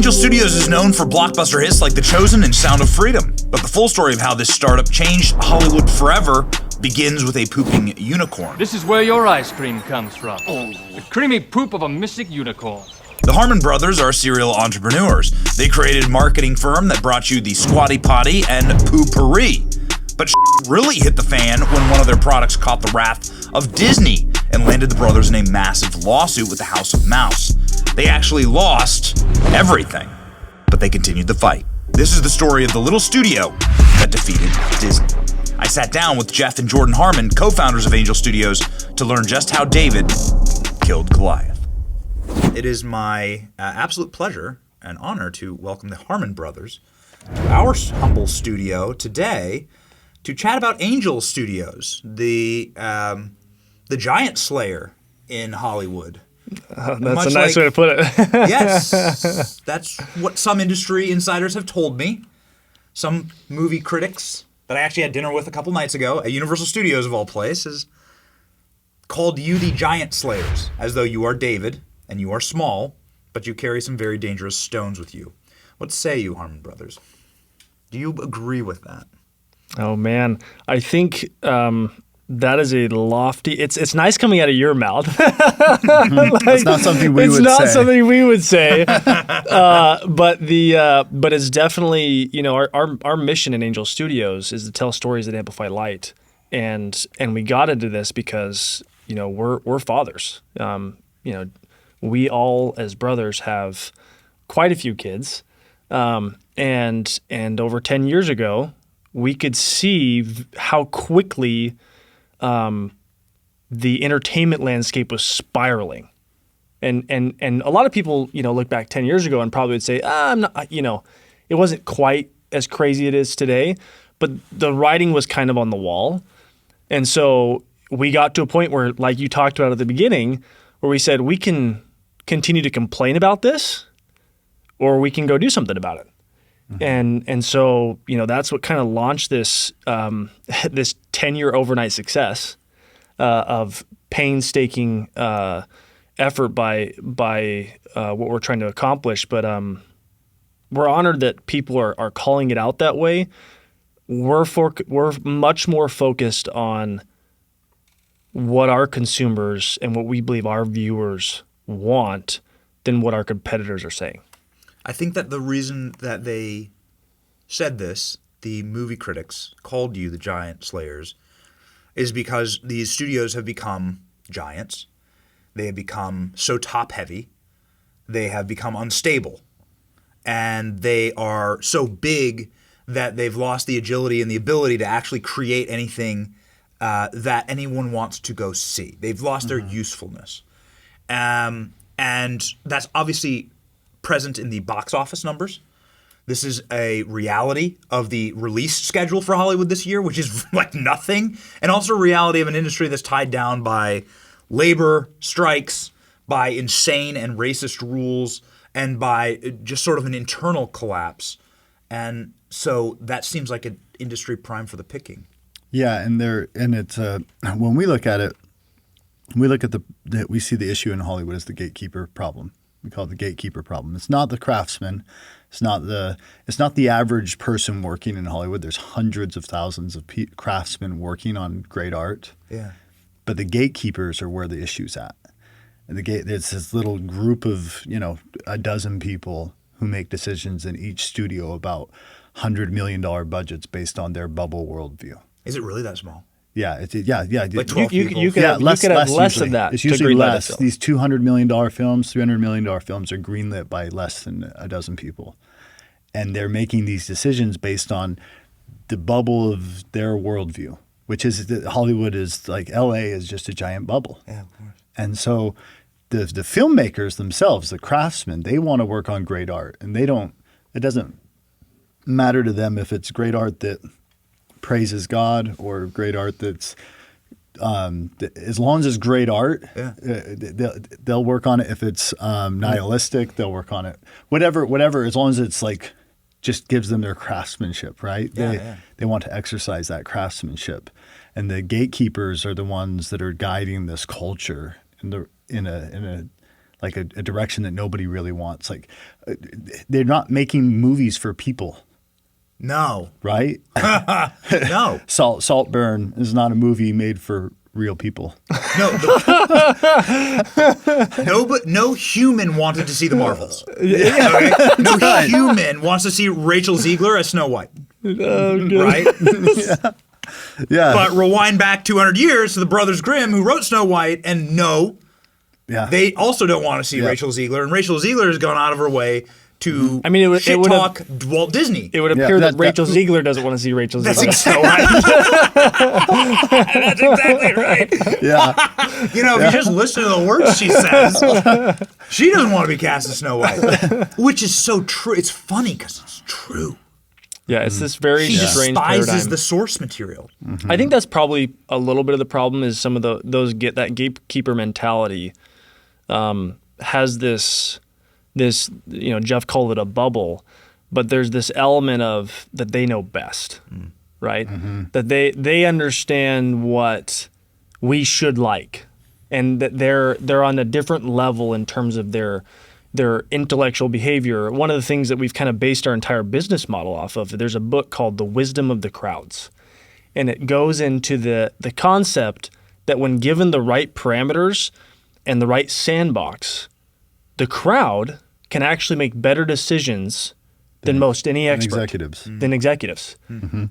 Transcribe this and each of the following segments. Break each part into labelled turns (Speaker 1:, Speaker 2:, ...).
Speaker 1: Angel Studios is known for blockbuster hits like The Chosen and Sound of Freedom, but the full story of how this startup changed Hollywood forever begins with a pooping unicorn.
Speaker 2: This is where your ice cream comes from. The creamy poop of a mystic unicorn.
Speaker 1: The Harmon brothers are serial entrepreneurs. They created a marketing firm that brought you the Squatty Potty and Poo-Pourri. But really hit the fan when one of their products caught the wrath of Disney and landed the brothers in a massive lawsuit with the House of Mouse. They actually lost everything, but they continued the fight. This is the story of the little studio that defeated Disney. I sat down with Jeff and Jordan Harmon, co-founders of Angel Studios, to learn just how David killed Goliath. It is my absolute pleasure and honor to welcome the Harmon brothers to our humble studio today to chat about Angel Studios, the giant slayer in Hollywood.
Speaker 3: That's a nice way to put it.
Speaker 1: Yes, that's what some industry insiders have told me. Some movie critics that I actually had dinner with a couple nights ago at Universal Studios of all places called you the giant slayers, as though you are David and you are small, but you carry some very dangerous stones with you. What say you, Harmon brothers? Do you agree with that?
Speaker 3: Oh man, I think that is a lofty. It's nice coming out of your mouth.
Speaker 4: It's not something we would say.
Speaker 3: It's not something we would say. But it's definitely, our mission in Angel Studios is to tell stories that amplify light, and we got into this because we're fathers. We all as brothers have quite a few kids, and over 10 years ago, we could see how quickly the entertainment landscape was spiraling, and a lot of people look back 10 years ago and probably would say, I'm not, it wasn't quite as crazy as it is today, but the writing was kind of on the wall, and so we got to a point where, like you talked about at the beginning, where we said we can continue to complain about this, or we can go do something about it. Mm-hmm. And so that's what kind of launched this this 10-year overnight success of painstaking effort by what we're trying to accomplish. But we're honored that people are calling it out that way. We're much more focused on what our consumers and what we believe our viewers want than what our competitors are saying.
Speaker 1: I think that the reason that they said this, the movie critics called you the giant slayers, is because these studios have become giants. They have become so top-heavy. They have become unstable. And they are so big that they've lost the agility and the ability to actually create anything that anyone wants to go see. They've lost their usefulness. And that's obviously present in the box office numbers. This is a reality of the release schedule for Hollywood this year, which is like nothing, and also a reality of an industry that's tied down by labor strikes, by insane and racist rules, and by just sort of an internal collapse. And so that seems like an industry prime for the picking.
Speaker 4: Yeah, and it's when we look at it, we see the issue in Hollywood as the gatekeeper problem. We call it the gatekeeper problem. It's not the craftsman. It's not the average person working in Hollywood. There's hundreds of thousands of craftsmen working on great art. Yeah. But the gatekeepers are where the issue's at. And it's this little group of a dozen people who make decisions in each studio about $100 million budgets based on their bubble worldview.
Speaker 1: Is it really that small?
Speaker 4: Yeah,
Speaker 1: Like 12 people?
Speaker 3: You could have less
Speaker 4: usually.
Speaker 3: of that.
Speaker 4: It's usually less. These $200 million films, $300 million films are greenlit by less than a dozen people. And they're making these decisions based on the bubble of their worldview, which is that Hollywood is like LA is just a giant bubble.
Speaker 1: Yeah, of course.
Speaker 4: And so the filmmakers themselves, the craftsmen, they want to work on great art. And it doesn't matter to them if it's great art that praises God or great art that's as long as it's great art, they'll work on it. If it's nihilistic, they'll work on it. Whatever, as long as it's like just gives them their craftsmanship, right? They want to exercise that craftsmanship, and the gatekeepers are the ones that are guiding this culture in a like a direction that nobody really wants. Like they're not making movies for people,
Speaker 1: No.
Speaker 4: right?
Speaker 1: No.
Speaker 4: Saltburn is not a movie made for real people.
Speaker 1: No. No human wanted to see the Marvels. Okay? No human wants to see Rachel Ziegler as Snow White. Right?
Speaker 4: Yeah.
Speaker 1: But rewind back 200 years to the Brothers Grimm who wrote Snow White, and no,
Speaker 4: yeah.
Speaker 1: they also don't want to see Rachel Ziegler. And Rachel Ziegler has gone out of her way to shit talk Walt Disney.
Speaker 3: It would appear that Rachel Ziegler doesn't want to see Rachel Ziegler.
Speaker 1: That's exactly right. That's exactly right.
Speaker 4: Yeah.
Speaker 1: If you just listen to the words she says, she doesn't want to be cast as Snow White, which is so true. It's funny because it's true.
Speaker 3: Yeah, it's this very
Speaker 1: She
Speaker 3: strange
Speaker 1: despises
Speaker 3: paradigm.
Speaker 1: the source material.
Speaker 3: I think that's probably a little bit of the problem. Is some of that gatekeeper mentality has this Jeff called it a bubble, but there's this element of that they know best, right? That they understand what we should like, and that they're on a different level in terms of their intellectual behavior. One of the things that we've kind of based our entire business model off of, there's a book called The Wisdom of the Crowds. And it goes into the concept that when given the right parameters and the right sandbox, the crowd can actually make better decisions than most any expert. Than executives.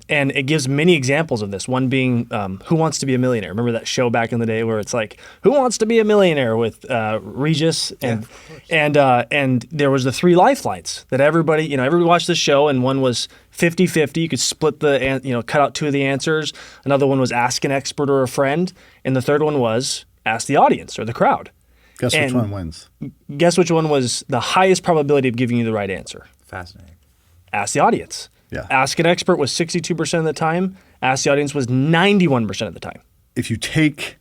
Speaker 3: And it gives many examples of this. One being Who Wants to Be a Millionaire? Remember that show back in the day where it's like, who wants to be a millionaire with Regis? And there was the 3 lifelines that everybody watched the show, and one was 50-50. You could split cut out 2 of the answers. Another one was ask an expert or a friend. And the third one was ask the audience or the crowd.
Speaker 4: Guess which one wins?
Speaker 3: Guess which one was the highest probability of giving you the right answer?
Speaker 1: Fascinating.
Speaker 3: Ask the audience.
Speaker 4: Yeah.
Speaker 3: Ask an expert was 62% of the time. Ask the audience was 91% of the time.
Speaker 4: If you take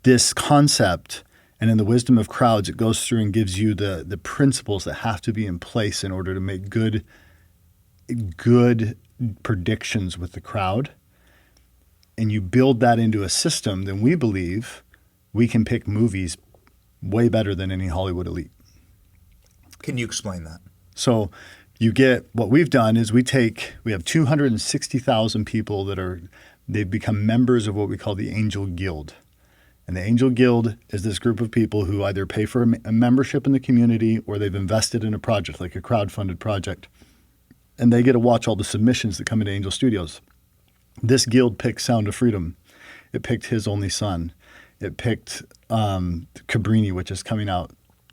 Speaker 4: this concept and in the wisdom of crowds, it goes through and gives you the principles that have to be in place in order to make good predictions with the crowd, and you build that into a system, then we believe we can pick movies way better than any Hollywood elite.
Speaker 1: Can you explain that?
Speaker 4: So you get what we've done is we have 260,000 people they've become members of what we call the Angel Guild. And the Angel Guild is this group of people who either pay for a membership in the community or they've invested in a project, like a crowdfunded project. And they get to watch all the submissions that come into Angel Studios. This guild picked Sound of Freedom. It picked His Only Son. It picked Cabrini, which is coming out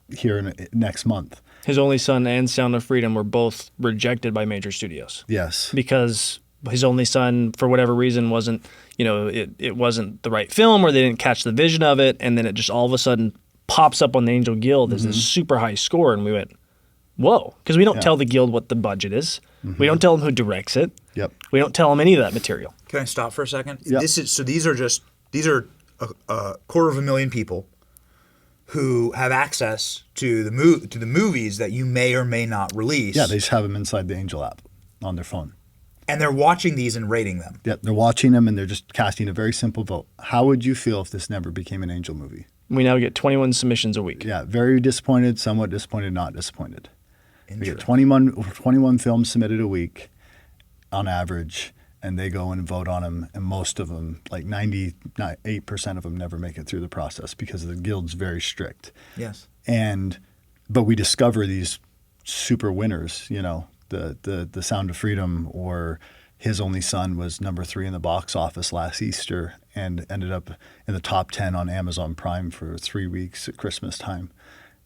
Speaker 4: here next month.
Speaker 3: His Only Son and Sound of Freedom were both rejected by major studios.
Speaker 4: Yes.
Speaker 3: Because His Only Son, for whatever reason, wasn't, it wasn't the right film, or they didn't catch the vision of it, and then it just all of a sudden pops up on the Angel Guild as this super high score, and we went, whoa. Because we don't tell the Guild what the budget is. We don't tell them who directs it.
Speaker 4: Yep.
Speaker 3: We don't tell them any of that material.
Speaker 1: Can I stop for a second?
Speaker 4: Yep.
Speaker 1: These are a 250,000 people who have access to the movies that you may or may not release.
Speaker 4: Yeah, they just have them inside the Angel app on their phone.
Speaker 1: And they're watching these and rating them.
Speaker 4: Yeah, they're watching them and they're just casting a very simple vote. How would you feel if this never became an Angel movie?
Speaker 3: We now get 21 submissions a week.
Speaker 4: Yeah, very disappointed, somewhat disappointed, not disappointed. We get
Speaker 1: Interesting.
Speaker 4: 21 films submitted a week on average, and they go and vote on them, and most of them, like 98% of them, never make it through the process because the guild's very strict.
Speaker 1: Yes.
Speaker 4: But we discover these super winners, the Sound of Freedom or His Only Son was number 3 in the box office last Easter and ended up in the top 10 on Amazon Prime for 3 weeks at Christmas time.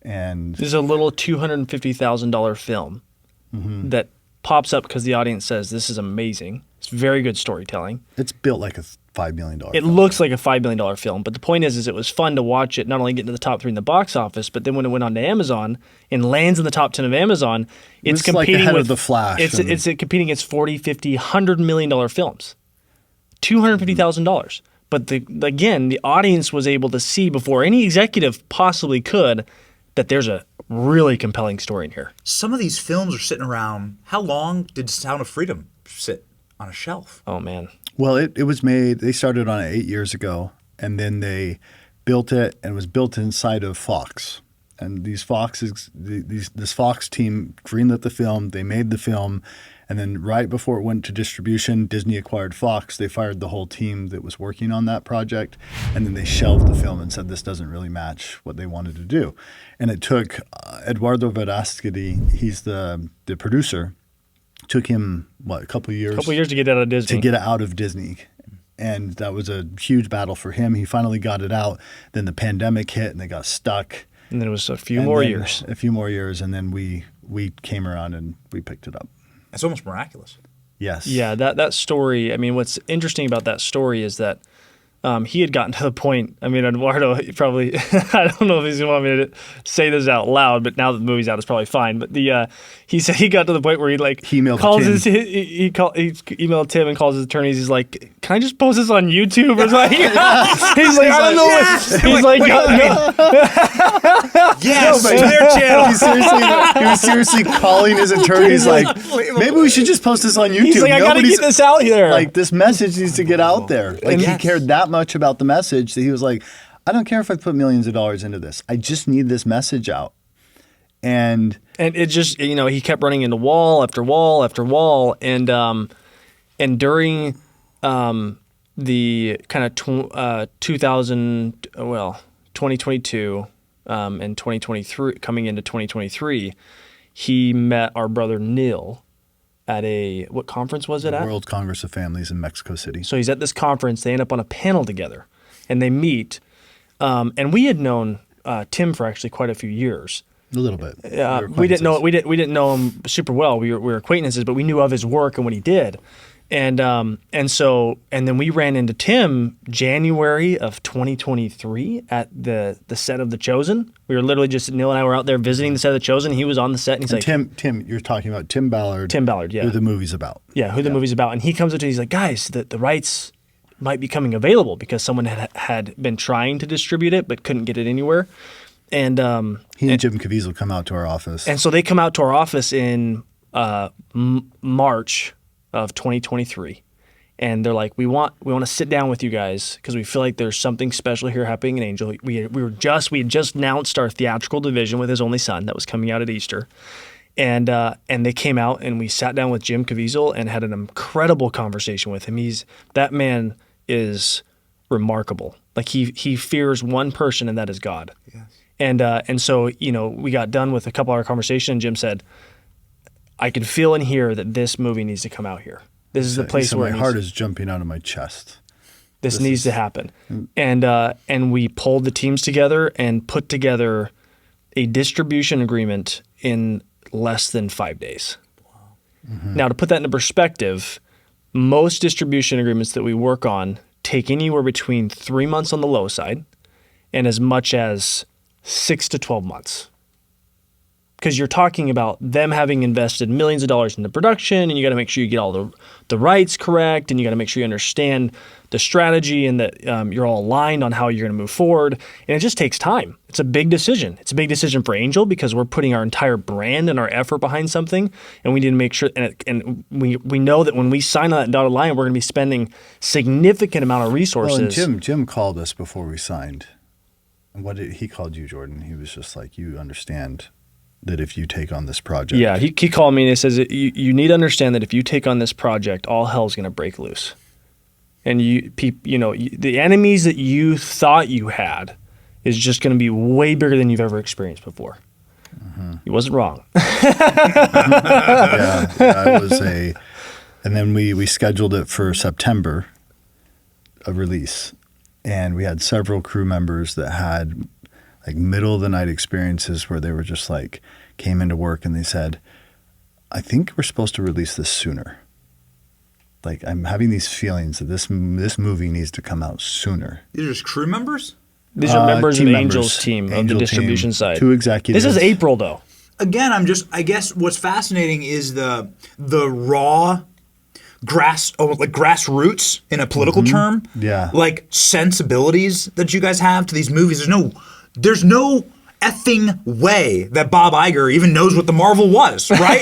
Speaker 4: And
Speaker 3: This is a little $250,000 film that pops up because the audience says, this is amazing. It's very good storytelling.
Speaker 4: it's built like a $5 million
Speaker 3: It looks like a $5 million film, but the point is it was fun to watch it, not only get into the top 3 in the box office, but then when it went on to Amazon and lands in the top 10 of Amazon, it's
Speaker 4: It's like
Speaker 3: competing
Speaker 4: ahead
Speaker 3: with
Speaker 4: of The Flash
Speaker 3: It's competing against 40, 50, $100 million films. $250,000. But again, the audience was able to see before any executive possibly could that there's a really compelling story in here.
Speaker 1: Some of these films are sitting around. How long did Sound of Freedom sit on a shelf?
Speaker 3: Oh man.
Speaker 4: Well, it was made, they started on it 8 years ago, and then they built it, and it was built inside of Fox. And this Fox team greenlit the film. They made the film, and then right before it went to distribution, Disney acquired Fox. They fired the whole team that was working on that project, and then they shelved the film and said this doesn't really match what they wanted to do. And it took Eduardo Verástegui, he's the producer, took him a couple of years?
Speaker 3: A couple of years to get out of Disney.
Speaker 4: To get it out of Disney. And that was a huge battle for him. He finally got it out. Then the pandemic hit, and they got stuck.
Speaker 3: And then it was a few more years.
Speaker 4: A few more years, and then we came around and we picked it up.
Speaker 1: It's almost miraculous.
Speaker 4: Yes.
Speaker 3: Yeah, that story, I mean, what's interesting about that story is that he had gotten to the point, I mean, Eduardo, he probably, I don't know if he's going to want me to say this out loud, but now that the movie's out, it's probably fine. But he said he got to the point where he calls he emailed Tim and calls his attorneys. He's like, can I just post this on YouTube or something? He's like, I don't know.
Speaker 1: Yes!
Speaker 3: He's like,
Speaker 1: yes, to their channel.
Speaker 4: He was seriously calling his attorneys like, maybe we should just post this on YouTube.
Speaker 3: He's like, I got to get this out here.
Speaker 4: Like, this message needs to get out there. Like,
Speaker 1: Yes.
Speaker 4: he cared that much about the message that he was like, I don't care if I put millions of dollars into this. I just need this message out. And
Speaker 3: it just, he kept running into wall after wall after wall. And during the kind of 2022 and 2023, coming into 2023, he met our brother Neil at what conference was it at?
Speaker 4: World Congress of Families in Mexico City.
Speaker 3: So he's at this conference. They end up on a panel together, and they meet. And we had known Tim for actually quite a few years.
Speaker 4: A little bit.
Speaker 3: We didn't know him super well. We were acquaintances, but we knew of his work and what he did. And then we ran into Tim January of 2023 at the set of The Chosen. We were literally Neil and I were out there visiting the set of The Chosen. He was on the set, and he's like,
Speaker 4: Tim, you're talking about Tim Ballard.
Speaker 3: Tim Ballard, yeah.
Speaker 4: Who the movie's about.
Speaker 3: Yeah, who the movie's about. And he comes up to me, he's like, guys, the rights might be coming available because someone had been trying to distribute it but couldn't get it anywhere. And
Speaker 4: he and Jim Caviezel come out to our office.
Speaker 3: And so they come out to our office in March of 2023, and they're like, we want to sit down with you guys because we feel like there's something special here happening in Angel. We had just announced our theatrical division with His Only Son that was coming out at Easter, and they came out and we sat down with Jim Caviezel and had an incredible conversation with him. That man is remarkable. Like he fears one person, and that is God. Yes. And so we got done with a couple hour conversation, and Jim said, I can feel and hear that this movie needs to come out here. This is the place where
Speaker 4: my heart is jumping out of my chest.
Speaker 3: This needs to happen. And we pulled the teams together and put together a distribution agreement in less than 5 days. Wow. Mm-hmm. Now, to put that into perspective, most distribution agreements that we work on take anywhere between 3 months on the low side and as much as 6 to 12 months. Because you're talking about them having invested millions of dollars into production, and you got to make sure you get all the rights correct, and you got to make sure you understand the strategy and that you're all aligned on how you're going to move forward. And it just takes time. It's a big decision. It's a big decision for Angel because we're putting our entire brand and our effort behind something, and we need to make sure. And we know that when we sign on that dotted line, we're going to be spending significant amount of resources.
Speaker 4: Well, and Jim called us before we signed. And what did he called you, Jordan? He was just like, you understand that if you take on this project.
Speaker 3: Yeah, he called me and he says, you need to understand that if you take on this project, all hell's going to break loose. And the enemies that you thought you had is just going to be way bigger than you've ever experienced before. Mm-hmm. He wasn't wrong.
Speaker 4: It was and then we scheduled it for September, a release. And we had several crew members that had like middle of the night experiences where they were just like came into work and they said, I think we're supposed to release this sooner. Like I'm having these feelings that this movie needs to come out sooner.
Speaker 1: These are just crew members?
Speaker 3: These are members of Angel's team of the distribution side.
Speaker 4: 2 executives.
Speaker 3: This is April though.
Speaker 1: Again, I guess what's fascinating is the raw grassroots in a political term.
Speaker 4: Yeah.
Speaker 1: Like sensibilities that you guys have to these movies. There's no effing way that Bob Iger even knows what the Marvel was, right?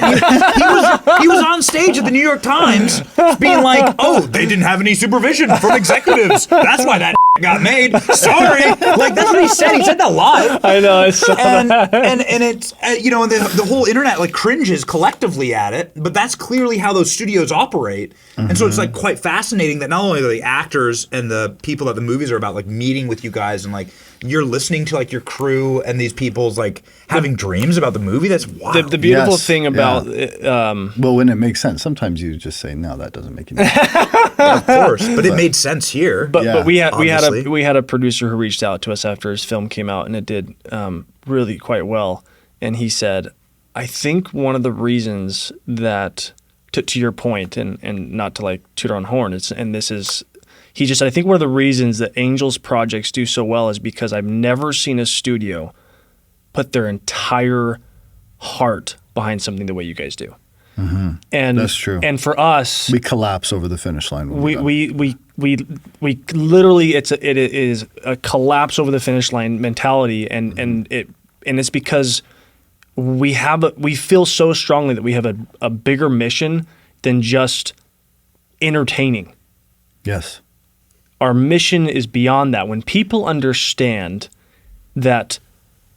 Speaker 1: he was on stage at the New York Times being like, oh, they didn't have any supervision from executives. That's why that got made. Sorry. Like, that's what he said. He said that live.
Speaker 3: I know. I saw
Speaker 1: And
Speaker 3: that.
Speaker 1: and it's you know, the whole internet like cringes collectively at it, but that's clearly how those studios operate. And so it's like quite fascinating that not only are the actors and the people that the movies are about like meeting with you guys and like you're listening to like your crew and these people's like having dreams about the movie. That's wild.
Speaker 3: The beautiful
Speaker 4: Yes,
Speaker 3: thing about
Speaker 4: Well, when it makes sense, sometimes you just say, no, that doesn't make any sense.
Speaker 1: Of course, but it made sense here.
Speaker 3: But
Speaker 4: Yeah,
Speaker 3: we had
Speaker 1: obviously.
Speaker 3: we had a producer who reached out to us after his film came out, and it did really quite well. And he said, I think one of the reasons that to your point, and not to like toot our own horn, he just said, I think one of the reasons that Angel's projects do so well is because I've never seen a studio put their entire heart behind something the way you guys do. And
Speaker 4: That's true.
Speaker 3: And for us,
Speaker 4: We collapse over the finish line. when we're done.
Speaker 3: we literally it is a collapse over the finish line mentality, and it's because we feel so strongly that we have a bigger mission than just entertaining.
Speaker 4: Yes.
Speaker 3: Our mission is beyond that. When people understand that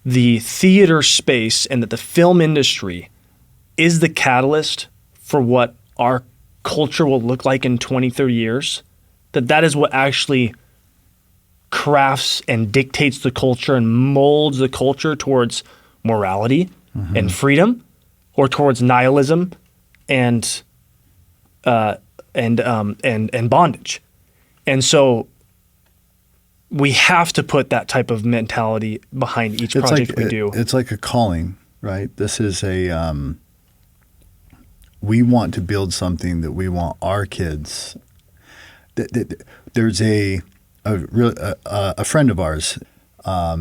Speaker 3: the theater space and that the film industry is the catalyst for what our culture will look like in 20, 30 years, that is what actually crafts and dictates the culture and molds the culture towards morality and freedom, or towards nihilism and bondage. And so we have to put that type of mentality behind each project we do.
Speaker 4: It's like a calling, right? This is we want to build something that we want our kids. There's a friend of ours.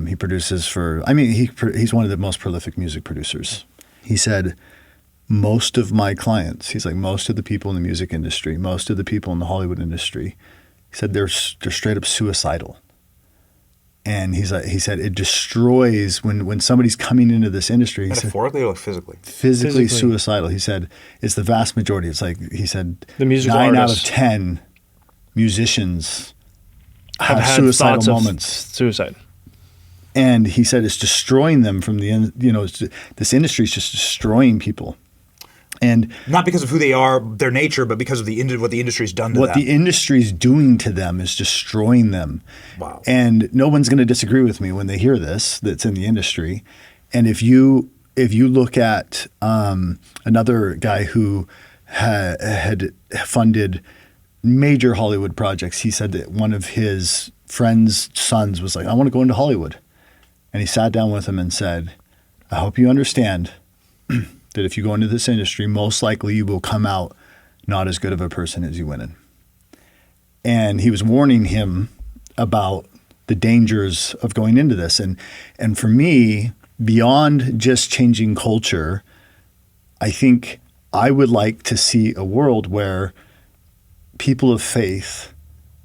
Speaker 4: He produces he's one of the most prolific music producers. He said, most of my clients, he's like, most of the people in the music industry, most of the people in the Hollywood industry, he said they're straight up suicidal. And he said it destroys when somebody's coming into this industry. He said,
Speaker 1: Metaphorically or physically?
Speaker 4: physically suicidal. He said it's the vast majority. It's like he said
Speaker 3: The musical
Speaker 4: 9 out of
Speaker 3: artists
Speaker 4: 10 musicians
Speaker 3: have
Speaker 4: have
Speaker 3: had
Speaker 4: suicidal
Speaker 3: thoughts of
Speaker 4: moments.
Speaker 3: suicide.
Speaker 4: And he said it's destroying them from this industry is just destroying people. And
Speaker 1: Not because of who they are, their nature, but because of what the industry's done to
Speaker 4: what
Speaker 1: them.
Speaker 4: the industry's doing to them is destroying them.
Speaker 1: Wow.
Speaker 4: And no one's going to disagree with me when they hear this, that's in the industry. And if you look at another guy who had funded major Hollywood projects, he said that one of his friend's sons was like, I want to go into Hollywood. And he sat down with him and said, I hope you understand that if you go into this industry, most likely you will come out not as good of a person as you went in. And he was warning him about the dangers of going into this. And for me, beyond just changing culture, I think I would like to see a world where people of faith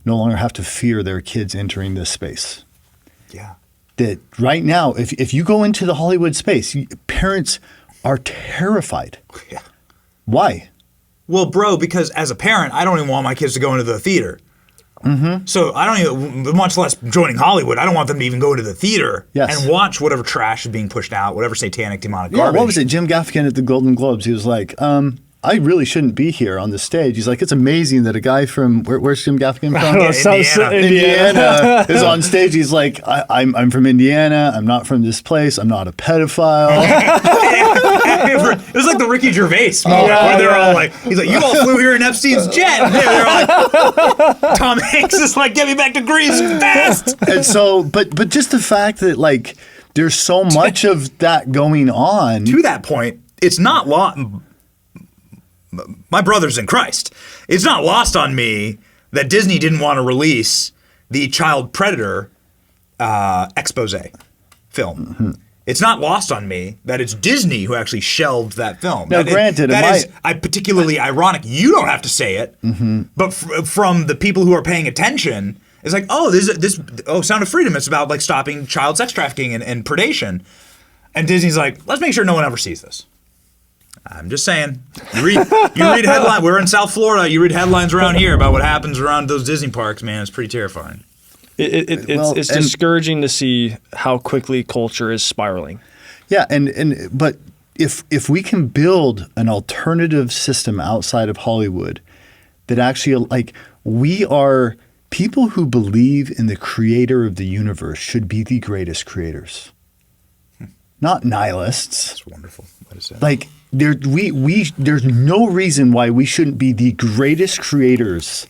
Speaker 4: no longer have to fear their kids entering this space.
Speaker 1: Yeah.
Speaker 4: That right now, if you go into the Hollywood space, parents are terrified.
Speaker 1: Yeah.
Speaker 4: Why?
Speaker 1: Well, bro, because as a parent, I don't even want my kids to go into the theater. So I don't even, much less joining Hollywood, I don't want them to even go into the theater
Speaker 4: Yes.
Speaker 1: and watch whatever trash is being pushed out, whatever satanic, demonic
Speaker 4: Yeah,
Speaker 1: garbage.
Speaker 4: what was it? Jim Gaffigan at the Golden Globes, he was like, I really shouldn't be here on the stage. He's like, it's amazing that a guy from, where's Jim Gaffigan from? Indiana is on stage. He's like, I'm from Indiana. I'm not from this place. I'm not a pedophile.
Speaker 1: It was like the Ricky Gervais moment where they're all like, he's like, you all flew here in Epstein's jet. And they're like, Tom Hanks is like, get me back to Greece fast.
Speaker 4: And so, but just the fact that like there's so much of that going on.
Speaker 1: To that point, it's not my brothers in Christ. It's not lost on me that Disney didn't want to release the Child Predator expose film. It's not lost on me that it's Disney who actually shelved that film.
Speaker 4: Now, granted,
Speaker 1: that is particularly ironic. You don't have to say it, but from the people who are paying attention, it's like, oh, this Sound of Freedom. It's about like stopping child sex trafficking and predation, and Disney's like, let's make sure no one ever sees this. I'm just saying. You read headlines. We're in South Florida. You read headlines around here about what happens around those Disney parks. Man, it's pretty terrifying.
Speaker 3: It's discouraging to see how quickly culture is spiraling.
Speaker 4: Yeah, but if we can build an alternative system outside of Hollywood that actually, like, we are people who believe in the creator of the universe should be the greatest creators, not nihilists.
Speaker 1: That's wonderful. What is that?
Speaker 4: Like, there's no reason why we shouldn't be the greatest creators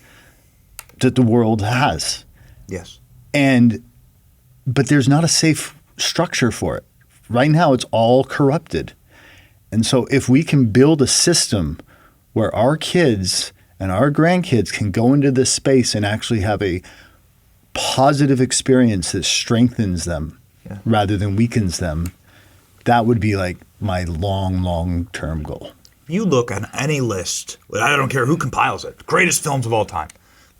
Speaker 4: that the world has.
Speaker 1: Yes.
Speaker 4: But there's not a safe structure for it. Right now, it's all corrupted. And so if we can build a system where our kids and our grandkids can go into this space and actually have a positive experience that strengthens them rather than weakens them, that would be like my long-term goal.
Speaker 1: You look at any list, I don't care who compiles it, greatest films of all time.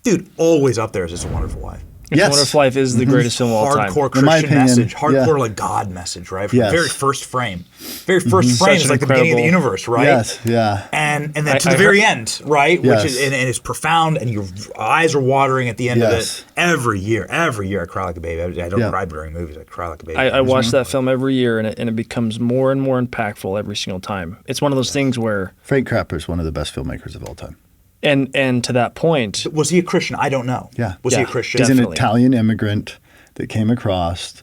Speaker 1: Dude, always up there is It's a Wonderful Life.
Speaker 3: It's a Wonderful Life is the greatest film of all time.
Speaker 1: Hardcore Christian message, hardcore like God message, right? From the very first frame. Very first frame is like the beginning of the universe, right?
Speaker 4: Yes, yeah.
Speaker 1: And then to the very end, right?
Speaker 4: Yes.
Speaker 1: Which is and it's profound, and your eyes are watering at the end of it. Every year I cry like a baby. I don't cry during movies. I cry like a baby.
Speaker 3: I watch that film every year, and it becomes more and more impactful every single time. It's one of those things where
Speaker 4: Frank Capra is one of the best filmmakers of all time.
Speaker 3: And to that point,
Speaker 1: was he a Christian? I don't know.
Speaker 4: Yeah.
Speaker 1: Was he a Christian?
Speaker 4: He's
Speaker 3: Definitely.
Speaker 4: an Italian immigrant that came across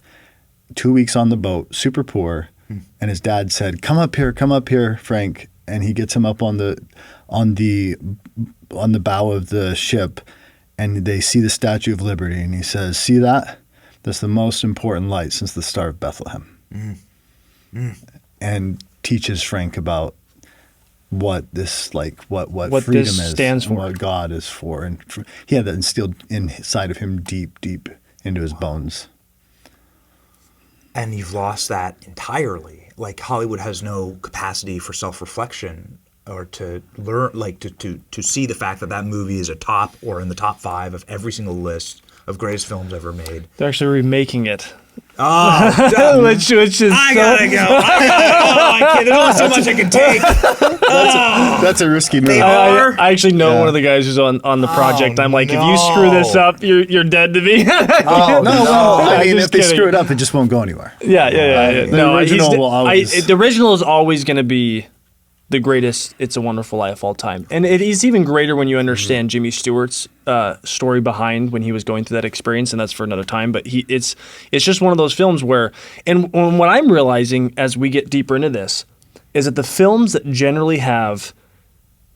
Speaker 4: 2 weeks on the boat, super poor, and his dad said, come up here, Frank." And he gets him up on the bow of the ship, and they see the Statue of Liberty, and he says, "See that? That's the most important light since the Star of Bethlehem." And teaches Frank about what this what freedom
Speaker 3: this
Speaker 4: is
Speaker 3: stands
Speaker 4: and
Speaker 3: for,
Speaker 4: what God is for, and he had that instilled inside of him deep into his bones.
Speaker 1: And you've lost that entirely. Like, Hollywood has no capacity for self-reflection or to learn, like to see the fact that movie is a top or in the top 5 of every single list of greatest films ever made.
Speaker 3: they're actually remaking it.
Speaker 1: Oh,
Speaker 3: which is
Speaker 1: I gotta go. I can't. There's only so much I can take.
Speaker 4: That's a risky move.
Speaker 3: I actually know one of the guys who's on the project. I'm like, if you screw this up, you're dead to me.
Speaker 4: I mean, if they screw it up, it just won't go anywhere.
Speaker 3: Yeah.
Speaker 4: The original will always.
Speaker 3: The original is always going to be the greatest It's a Wonderful Life of all time. And it is even greater when you understand Jimmy Stewart's story behind when he was going through that experience, and that's for another time. But it's just one of those films where, and what I'm realizing as we get deeper into this, is that the films that generally have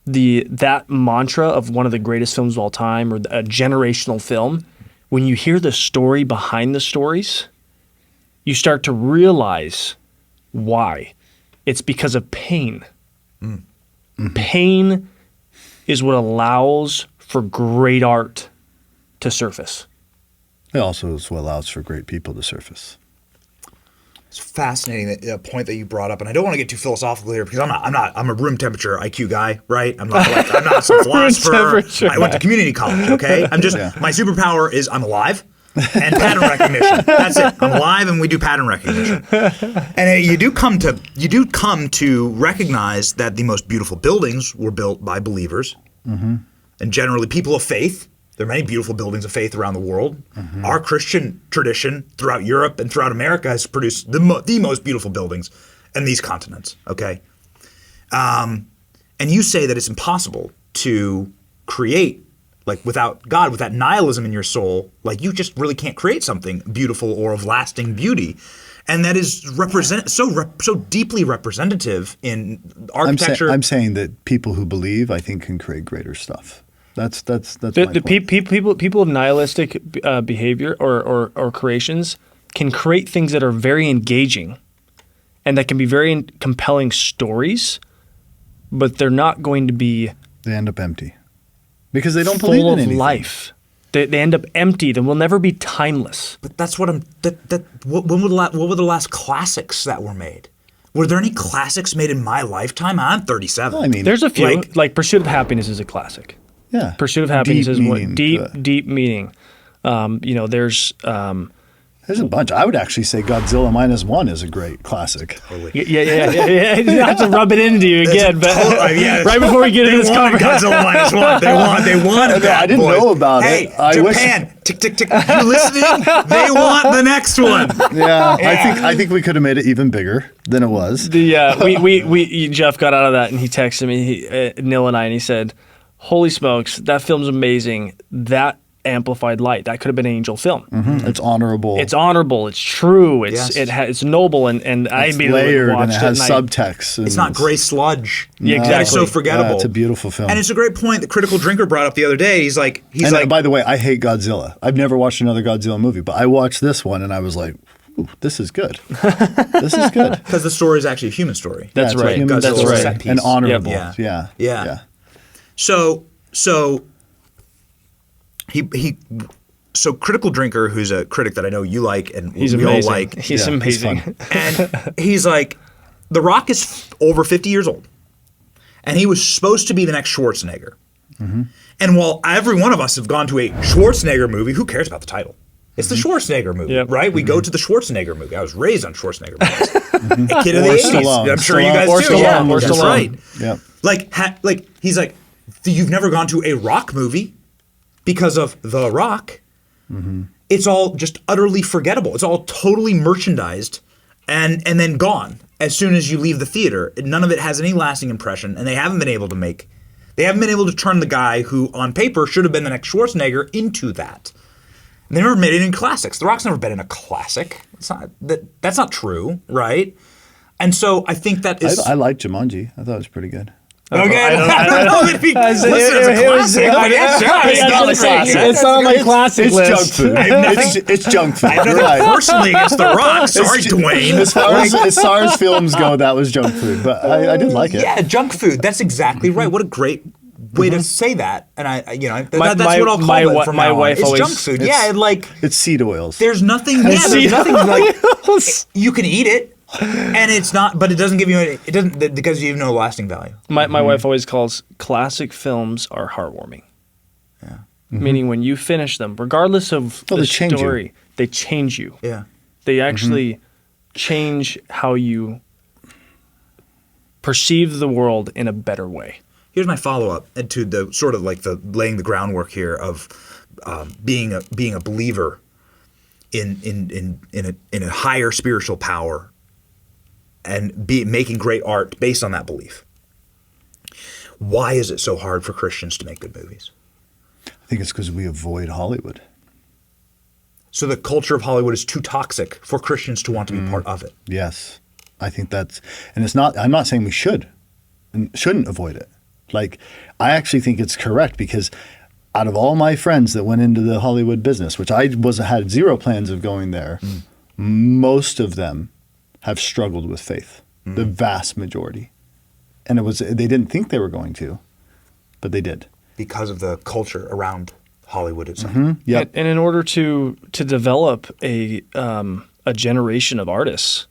Speaker 3: that mantra of one of the greatest films of all time, or a generational film, when you hear the story behind the stories, you start to realize why. It's because of pain. Pain is what allows for great art to surface.
Speaker 4: It also is what allows for great people to surface.
Speaker 1: It's fascinating the point that you brought up, and I don't want to get too philosophical here because I'm a room temperature IQ guy, right? I'm not some philosopher. I went to community college, okay? I'm just my superpower is I'm alive and pattern recognition. That's it. I'm alive and we do pattern recognition. And you do come to recognize that the most beautiful buildings were built by believers, and generally people of faith. There are many beautiful buildings of faith around the world. Our Christian tradition throughout Europe and throughout America has produced the most beautiful buildings in these continents, okay? And you say that it's impossible to create, like, without God, with that nihilism in your soul, like, you just really can't create something beautiful or of lasting beauty. And that is so deeply representative in architecture.
Speaker 4: I'm saying that people who believe, I think, can create greater stuff. That's my point.
Speaker 3: People of nihilistic behavior or creations can create things that are very engaging and that can be very compelling stories, but they're not going to be.
Speaker 4: They end up empty because they don't believe in anything.
Speaker 3: Full of life. They end up empty. They will never be timeless.
Speaker 1: But that's what what were the last classics that were made? Were there any classics made in my lifetime? I'm 37.
Speaker 4: Well, I mean,
Speaker 3: there's a few. Like Pursuit of Happiness is a classic.
Speaker 4: Yeah.
Speaker 3: Pursuit of Happiness is what deep meaning. There's
Speaker 4: There's a bunch. I would actually say Godzilla -1 is a great classic.
Speaker 3: Yeah. You have to rub it into you again, but right before we get into this conversation.
Speaker 1: Godzilla -1. They wanted that.
Speaker 4: I didn't know about
Speaker 1: hey,
Speaker 4: it. I
Speaker 1: Japan, tick, tick, tick. You listening? They want the next one.
Speaker 4: Yeah, I think we could have made it even bigger than it was.
Speaker 3: Jeff got out of that and he texted me, Neil and I, and he said, "Holy smokes, that film's amazing. That amplified light. That could have been an angel film.
Speaker 4: Mm-hmm. It's honorable.
Speaker 3: It's honorable. It's true. It's noble, and I
Speaker 4: it's
Speaker 3: immediately
Speaker 4: layered
Speaker 3: watched
Speaker 4: and it has subtext.
Speaker 1: It's not gray sludge.
Speaker 3: Yeah, exactly.
Speaker 1: It's so forgettable.
Speaker 4: Yeah, it's a beautiful film.
Speaker 1: And it's a great point that Critical Drinker brought up the other day. He's like,
Speaker 4: by the way, I hate Godzilla. I've never watched another Godzilla movie, but I watched this one and I was like, ooh, this is good. This is good.
Speaker 1: Because the story is actually a human story.
Speaker 3: That's right.
Speaker 1: That's
Speaker 3: right.
Speaker 1: Set piece.
Speaker 4: And honorable.
Speaker 1: Yep.
Speaker 4: Yeah.
Speaker 1: So So Critical Drinker, who's a critic that I know you like and
Speaker 3: he's
Speaker 1: we
Speaker 3: amazing.
Speaker 1: all like.
Speaker 3: He's amazing.
Speaker 1: And he's like, The Rock is over 50 years old. And he was supposed to be the next Schwarzenegger. Mm-hmm. And while every one of us have gone to a Schwarzenegger movie, who cares about the title? It's the Schwarzenegger movie, right? We go to the Schwarzenegger movie. I was raised on Schwarzenegger movies. A kid of the 80s. I'm sure you guys do. Yeah, that's right.
Speaker 4: Yep.
Speaker 1: Like he's like, you've never gone to a Rock movie because of The Rock. Mm-hmm. It's all just utterly forgettable. It's all totally merchandised and then gone as soon as you leave the theater. None of it has any lasting impression, and they haven't been able to turn the guy who on paper should have been the next Schwarzenegger into that. And they never made it in classics. The Rock's never been in a classic. That's not true, right? And so I think that is.
Speaker 4: I like Jumanji. I thought it was pretty good.
Speaker 1: Okay, I don't know if he listed as a classic, but yeah, sure, it's not a classic.
Speaker 3: It's on my classic
Speaker 4: it's
Speaker 3: list.
Speaker 4: Junk food. It's junk food.
Speaker 1: I have nothing personally against The Rock. Sorry, Dwayne.
Speaker 4: As far as films go, that was junk food, but I did like it.
Speaker 1: Yeah, junk food. That's exactly right. What a great way to say that. And that's what I'll call it from
Speaker 3: my
Speaker 1: now on.
Speaker 3: wife
Speaker 1: It's
Speaker 3: always,
Speaker 1: junk food. It's
Speaker 4: seed oils.
Speaker 1: There's nothing. Yeah, there's nothing like you can eat it. And it's not, but it doesn't give you. It doesn't because you have no lasting value.
Speaker 3: My wife always calls classic films are heartwarming. Yeah, meaning when you finish them, regardless of the story, they change you.
Speaker 1: Yeah,
Speaker 3: they actually change how you perceive the world in a better way.
Speaker 1: Here's my follow-up to the sort of like the laying the groundwork here of being a believer in a higher spiritual power. And making great art based on that belief. Why is it so hard for Christians to make good movies?
Speaker 4: I think it's because we avoid Hollywood.
Speaker 1: So the culture of Hollywood is too toxic for Christians to want to be part of it.
Speaker 4: Yes. I think that's – and it's not – I'm not saying we shouldn't avoid it. Like I actually think it's correct because out of all my friends that went into the Hollywood business, which I had zero plans of going there, most of them – have struggled with faith, the vast majority. And they didn't think they were going to, but they did.
Speaker 1: Because of the culture around Hollywood itself.
Speaker 4: Mm-hmm. Yep.
Speaker 3: And in order to develop a generation of artists,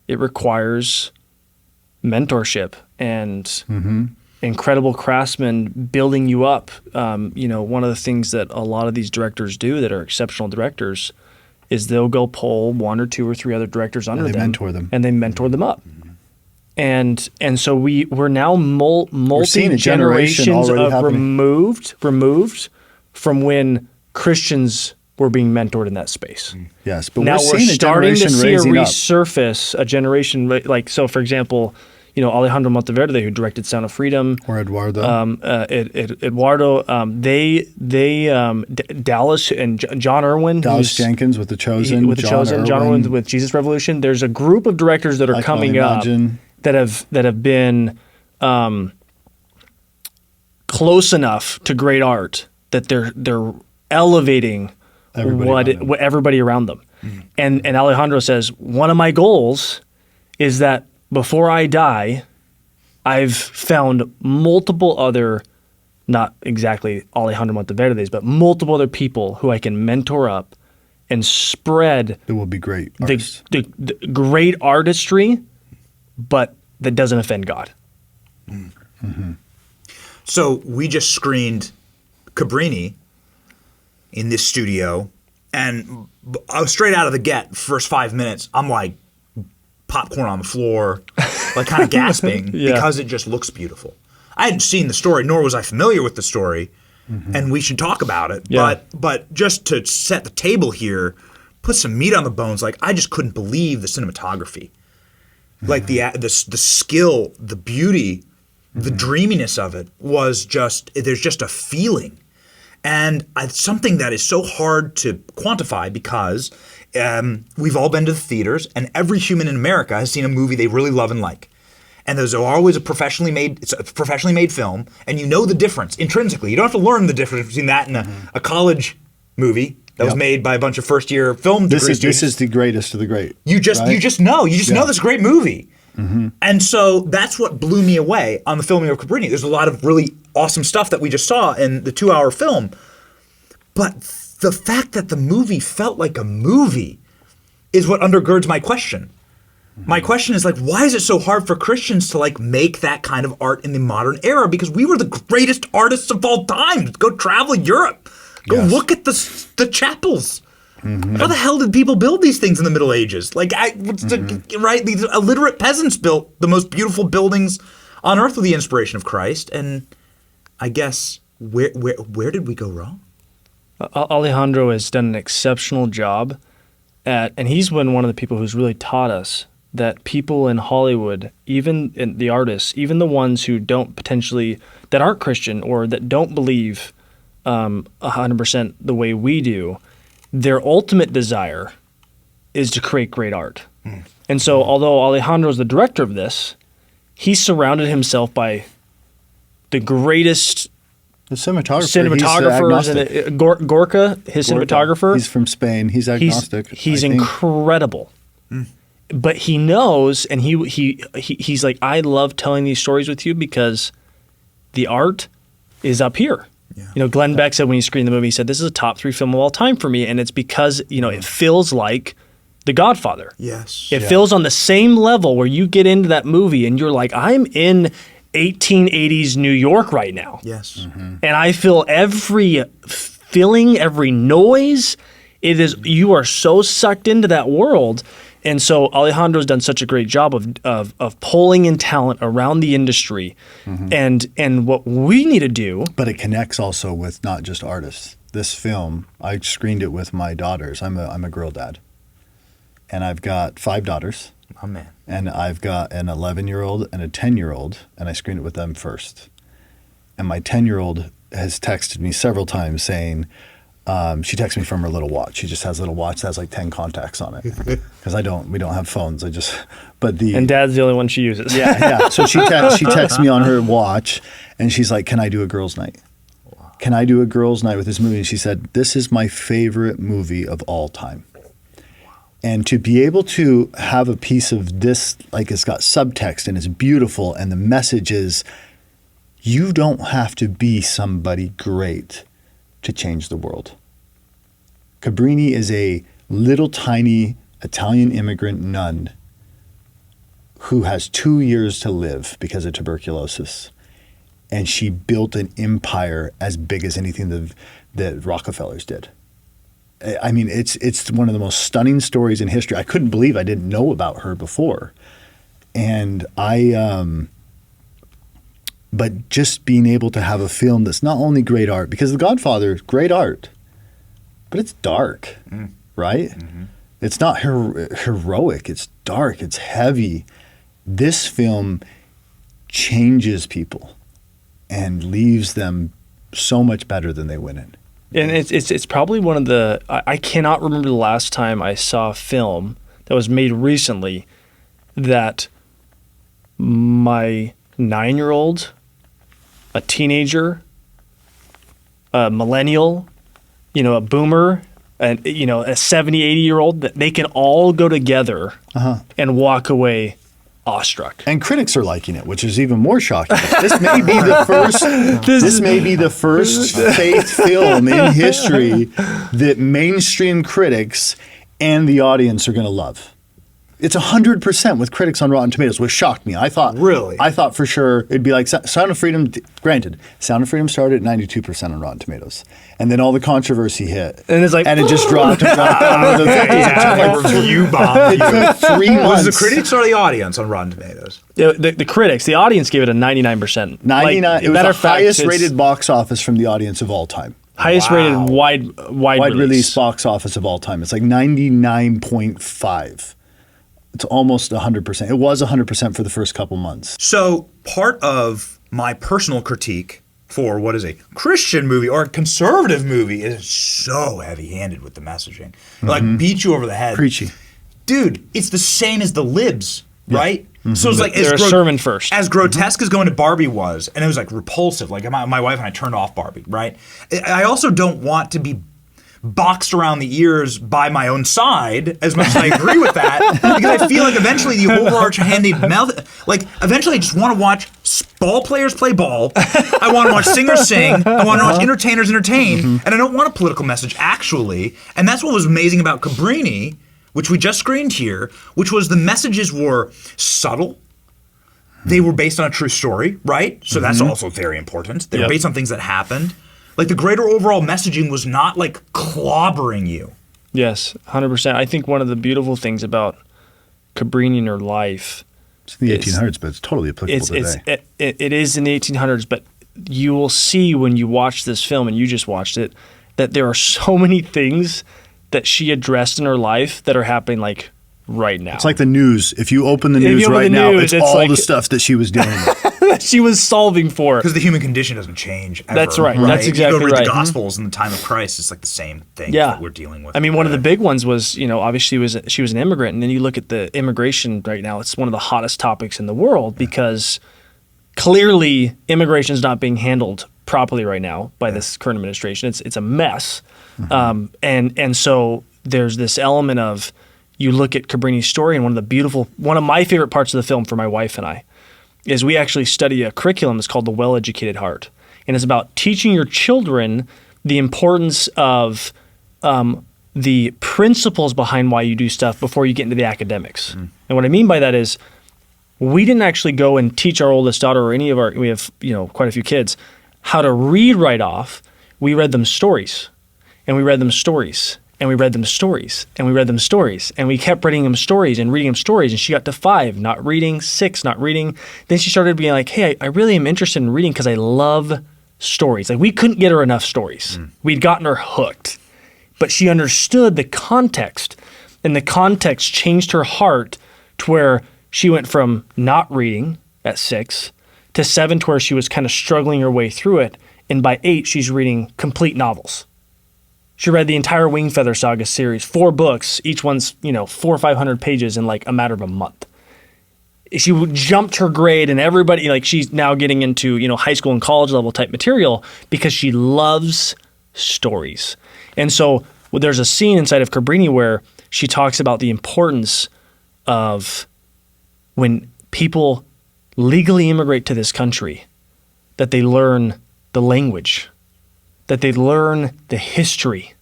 Speaker 3: it requires mentorship and incredible craftsmen building you up. One of the things that a lot of these directors do that are exceptional directors is they'll go pull one or two or three other directors under them. And they mentor them up. And so we're now multi-generations of removed from when Christians were being mentored in that space.
Speaker 4: Yes, but
Speaker 3: now we're
Speaker 4: seeing
Speaker 3: starting to see a
Speaker 4: resurface
Speaker 3: a generation like so. For example, Alejandro Monteverde, who directed Sound of Freedom,
Speaker 4: or Eduardo,
Speaker 3: Dallas and John Irwin,
Speaker 4: Dallas Jenkins with The Chosen,
Speaker 3: John Irwin with Jesus Revolution. There's a group of directors that are coming up that have been close enough to great art that they're elevating everybody around them. And Alejandro says, one of my goals is that before I die, I've found multiple other, not exactly Alejandro Monteverdes, but multiple other people who I can mentor up and spread.
Speaker 4: It will be great artists.
Speaker 3: The great artistry, but that doesn't offend God.
Speaker 4: Mm-hmm.
Speaker 1: So we just screened Cabrini in this studio And I was straight out of the get, first 5 minutes, I'm like popcorn on the floor, like kind of gasping because it just looks beautiful. I hadn't seen the story, nor was I familiar with the story, and we should talk about it.
Speaker 3: Yeah.
Speaker 1: But just to set the table here, put some meat on the bones, like I just couldn't believe the cinematography. Like the skill, the beauty, the dreaminess of it was just, there's just a feeling. And it's something that is so hard to quantify because we've all been to the theaters, and every human in America has seen a movie they really love and like. And there's always it's a professionally made film, and you know the difference intrinsically. You don't have to learn the difference between that and a college movie that was made by a bunch of first-year film degree students.
Speaker 4: This is the greatest of the great.
Speaker 1: You just know this is a great movie. And so that's what blew me away on the filming of Cabrini. There's a lot of really awesome stuff that we just saw in the 2-hour film. But the fact that the movie felt like a movie is what undergirds my question. My question is like, why is it so hard for Christians to like make that kind of art in the modern era? Because we were the greatest artists of all time. Go travel Europe. Go look at the chapels. How the hell did people build these things in the Middle Ages? Like, right? These illiterate peasants built the most beautiful buildings on earth with the inspiration of Christ. And I guess where did we go wrong?
Speaker 3: Alejandro has done an exceptional job and he's been one of the people who's really taught us that people in Hollywood, even the artists, even the ones who that aren't Christian or that don't believe 100% the way we do, their ultimate desire is to create great art. And so although Alejandro is the director of this, he surrounded himself by the greatest cinematographers. And Gorka, his cinematographer.
Speaker 4: He's from Spain. He's agnostic.
Speaker 3: He's incredible. But he knows, and he's like, I love telling these stories with you because the art is up here. Yeah. Glenn Beck said when he screened the movie, he said, this is a top 3 film of all time for me. And it's because, it feels like The Godfather.
Speaker 1: Yes.
Speaker 3: It feels on the same level where you get into that movie and you're like, I'm in 1880s New York right now.
Speaker 1: Yes.
Speaker 3: And I feel every feeling, every noise. You are so sucked into that world. And so Alejandro's done such a great job of pulling in talent around the industry, and what we need to do.
Speaker 4: But it connects also with not just artists. This film, I screened it with my daughters. I'm a girl dad, and I've got 5 daughters.
Speaker 1: Oh man!
Speaker 4: And I've got an 11-year-old and a 10-year-old, and I screened it with them first. And my 10-year-old has texted me several times saying. She texts me from her little watch. She just has a little watch that has like 10 contacts on it. Because we don't have phones. And
Speaker 3: Dad's the only one she uses.
Speaker 4: Yeah. So she texts me on her watch, and she's like, "Can I do a girls' night? Wow. Can I do a girls' night with this movie?" And she said, "This is my favorite movie of all time." Wow. And to be able to have a piece of this, like it's got subtext and it's beautiful, and the message is, you don't have to be somebody great to change the world. Cabrini is a little tiny Italian immigrant nun who has 2 years to live because of tuberculosis. And she built an empire as big as anything that Rockefellers did. I mean, it's one of the most stunning stories in history. I couldn't believe I didn't know about her before. And but just being able to have a film that's not only great art, because The Godfather, great art, but it's dark, right? It's not heroic. It's dark. It's heavy. This film changes people and leaves them so much better than they went in.
Speaker 3: And it's probably one of the I cannot remember the last time I saw a film that was made recently that my 9-year-old, a teenager, a millennial, a boomer, and a 70, 80-year-old, that they can all go together and walk away awestruck.
Speaker 4: And critics are liking it, which is even more shocking. This may be the first. This may be the first faith film in history that mainstream critics and the audience are going to love. It's 100% with critics on Rotten Tomatoes, which shocked me. I thought for sure it'd be like Sound of Freedom. Granted, Sound of Freedom started at 92% on Rotten Tomatoes, and then all the controversy hit,
Speaker 3: And it's like,
Speaker 4: and it just dropped and dropped down to the 50s.
Speaker 1: Yeah, like review bomb.
Speaker 4: It took 3 months.
Speaker 1: Was the critics or the audience on Rotten Tomatoes?
Speaker 3: the critics, the audience gave it a 99%.
Speaker 4: 99. It was
Speaker 3: matter
Speaker 4: the
Speaker 3: of fact,
Speaker 4: highest
Speaker 3: it's
Speaker 4: rated box office from the audience of all time.
Speaker 3: highest rated wide
Speaker 4: Release box office of all time. It's like 99.5. It's almost 100%. It was 100% for the first couple months.
Speaker 1: So part of my personal critique for what is a Christian movie or a conservative movie is so heavy-handed with the messaging. Like beat you over the head.
Speaker 4: Preachy.
Speaker 1: Dude, it's the same as the libs, right? So it's like
Speaker 3: They're a sermon first.
Speaker 1: As grotesque as Going to Barbie was, and it was like repulsive. Like my wife and I turned off Barbie, right? I also don't want to be boxed around the ears by my own side as much as I agree with that, because I feel like eventually the overarching eventually I just want to watch ball players play ball. I want to watch singers sing. I want to watch entertainers entertain, and I don't want a political message actually. And that's what was amazing about Cabrini, which we just screened here, which was the messages were subtle. They were based on a true story, right? So that's also very important. They were based on things that happened. Like the greater overall messaging was not like clobbering you.
Speaker 3: Yes, 100%. I think one of the beautiful things about Cabrini in her life,
Speaker 4: It's in the 1800s, but it's totally applicable today.
Speaker 3: it is in the 1800s, but you will see when you watch this film, and you just watched it, that there are so many things that she addressed in her life that are happening like right now.
Speaker 4: It's like the news. If you open the news right now, it's all
Speaker 3: like
Speaker 4: the stuff that she was dealing with.
Speaker 3: that she was solving for.
Speaker 1: Because the human condition doesn't change ever.
Speaker 3: That's right. That's exactly
Speaker 1: You go read
Speaker 3: right.
Speaker 1: the Gospels in the time of Christ, it's like the same thing that we're dealing with.
Speaker 3: I mean, one of the big ones was, obviously she was an immigrant, and then you look at the immigration right now, it's one of the hottest topics in the world because clearly immigration is not being handled properly right now by this current administration. It's a mess. And so there's this element of, you look at Cabrini's story, and one of my favorite parts of the film for my wife and I is we actually study a curriculum that's called The Well-Educated Heart. And it's about teaching your children the importance of the principles behind why you do stuff before you get into the academics. And what I mean by that is, we didn't actually go and teach our oldest daughter or any of we have, quite a few kids, how to read right off. We read them stories, and we read them stories, and we read them stories, and we read them stories, and we kept reading them stories and reading them stories, and she got to 5, not reading, 6, not reading. Then she started being like, hey, I really am interested in reading because I love stories. Like, we couldn't get her enough stories. We'd gotten her hooked, but she understood the context, and the context changed her heart to where she went from not reading at 6 to 7 to where she was kind of struggling her way through it, and by 8, she's reading complete novels. She read the entire Wingfeather Saga series, 4 books, each one's, 400 or 500 pages in like a matter of a month. She jumped her grade, and everybody, like, she's now getting into, high school and college level type material because she loves stories. And so there's a scene inside of Cabrini where she talks about the importance of when people legally immigrate to this country, that they learn the language, that they learn the history,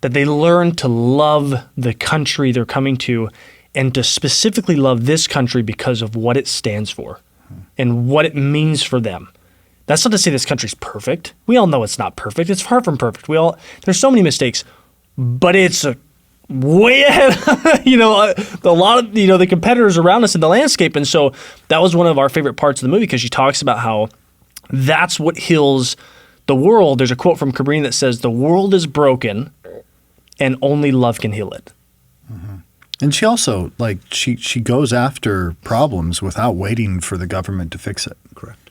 Speaker 3: that they learn to love the country they're coming to, and to specifically love this country because of what it stands for and what it means for them. That's not to say this country's perfect. We all know it's not perfect. It's far from perfect. There's so many mistakes, but it's way ahead, a lot of, the competitors around us in the landscape. And so that was one of our favorite parts of the movie, because she talks about how that's what heals the world. There's a quote from Cabrini that says, "The world is broken and only love can heal it."
Speaker 4: And she also, she goes after problems without waiting for the government to fix it.
Speaker 1: Correct.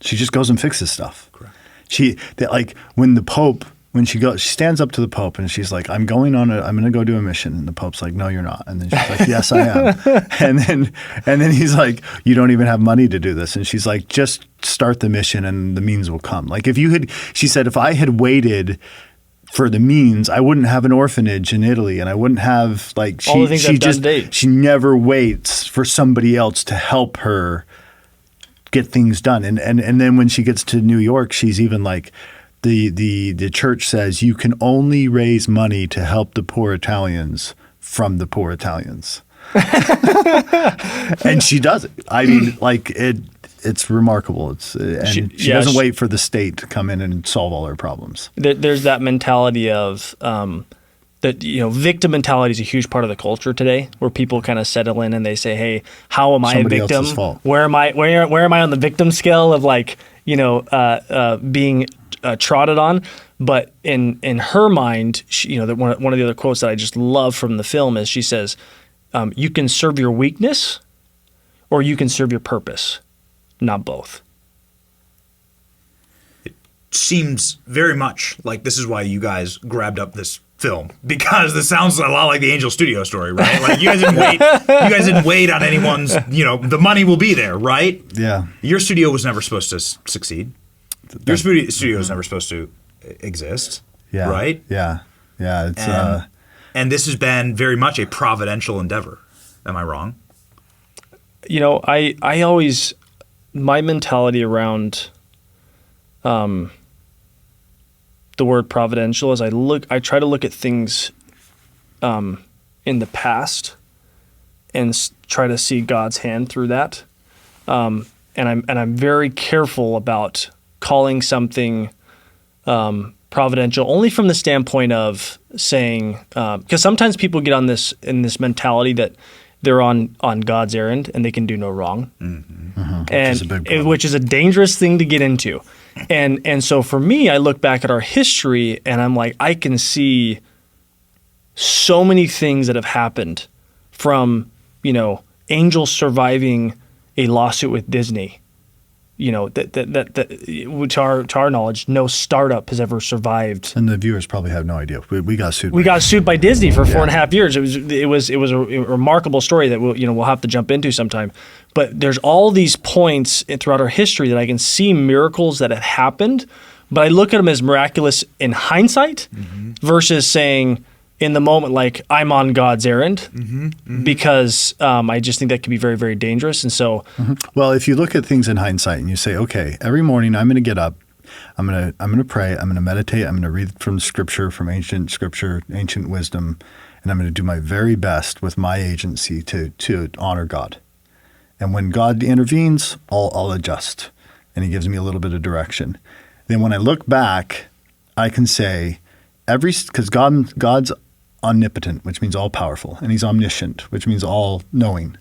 Speaker 4: She just goes and fixes stuff.
Speaker 1: Correct.
Speaker 4: When the Pope, she stands up to the Pope and she's like, I'm going to go do a mission. And the Pope's like, no, you're not. And then she's like, yes, I am. and then he's like, you don't even have money to do this. And she's like, just start the mission and the means will come. Like, she said, if I had waited for the means, I wouldn't have an orphanage in Italy, and I wouldn't have
Speaker 3: all the things I've done to date.
Speaker 4: She never waits for somebody else to help her get things done. And then when she gets to New York, she's even like, the church says you can only raise money to help the poor Italians from the poor Italians. And she does it. I mean, like it's remarkable. She doesn't wait for the state to come in and solve all her problems.
Speaker 3: There's that mentality of that, victim mentality is a huge part of the culture today, where people kind of settle in and they say, "Hey, how am I a victim?
Speaker 4: Else's fault.
Speaker 3: Where am I? Where am I on the victim scale of being trotted on?" But in her mind, one of the other quotes that I just love from the film is she says, "You can serve your weakness, or you can serve your purpose, not both."
Speaker 1: It seems very much like this is why you guys grabbed up this film, because this sounds a lot like the Angel Studio story, right? Like you guys didn't wait. You guys didn't wait on anyone's. The money will be there, right?
Speaker 4: Yeah.
Speaker 1: Your studio was never supposed to succeed. Your studio was never supposed to exist.
Speaker 4: Yeah.
Speaker 1: Right.
Speaker 4: Yeah. Yeah. It's
Speaker 3: And
Speaker 1: this has been very much a providential endeavor. Am I wrong?
Speaker 3: I always, my mentality around the word providential is I try to look at things in the past and try to see God's hand through that. And I'm very careful about calling something providential only from the standpoint of saying, because sometimes people get in this mentality that they're on God's errand and they can do no wrong, which is a dangerous thing to get into. And so for me, I look back at our history and I'm like, I can see so many things that have happened, from Angel surviving a lawsuit with Disney. That to our knowledge, no startup has ever survived.
Speaker 4: And the viewers probably have no idea. We got sued.
Speaker 3: We got sued by Disney for 4.5 years. It was a remarkable story that we'll have to jump into sometime. But there's all these points throughout our history that I can see miracles that have happened, but I look at them as miraculous in hindsight versus saying in the moment, like, I'm on God's errand, because I just think that could be very, very dangerous. And so,
Speaker 4: well, if you look at things in hindsight and you say, okay, every morning I'm going to get up, I'm going to pray, I'm going to meditate, I'm going to read from Scripture, from ancient Scripture, ancient wisdom, and I'm going to do my very best with my agency to honor God. And when God intervenes, I'll adjust, and He gives me a little bit of direction. Then when I look back, I can say because God's omnipotent, which means all powerful, and He's omniscient, which means all knowing.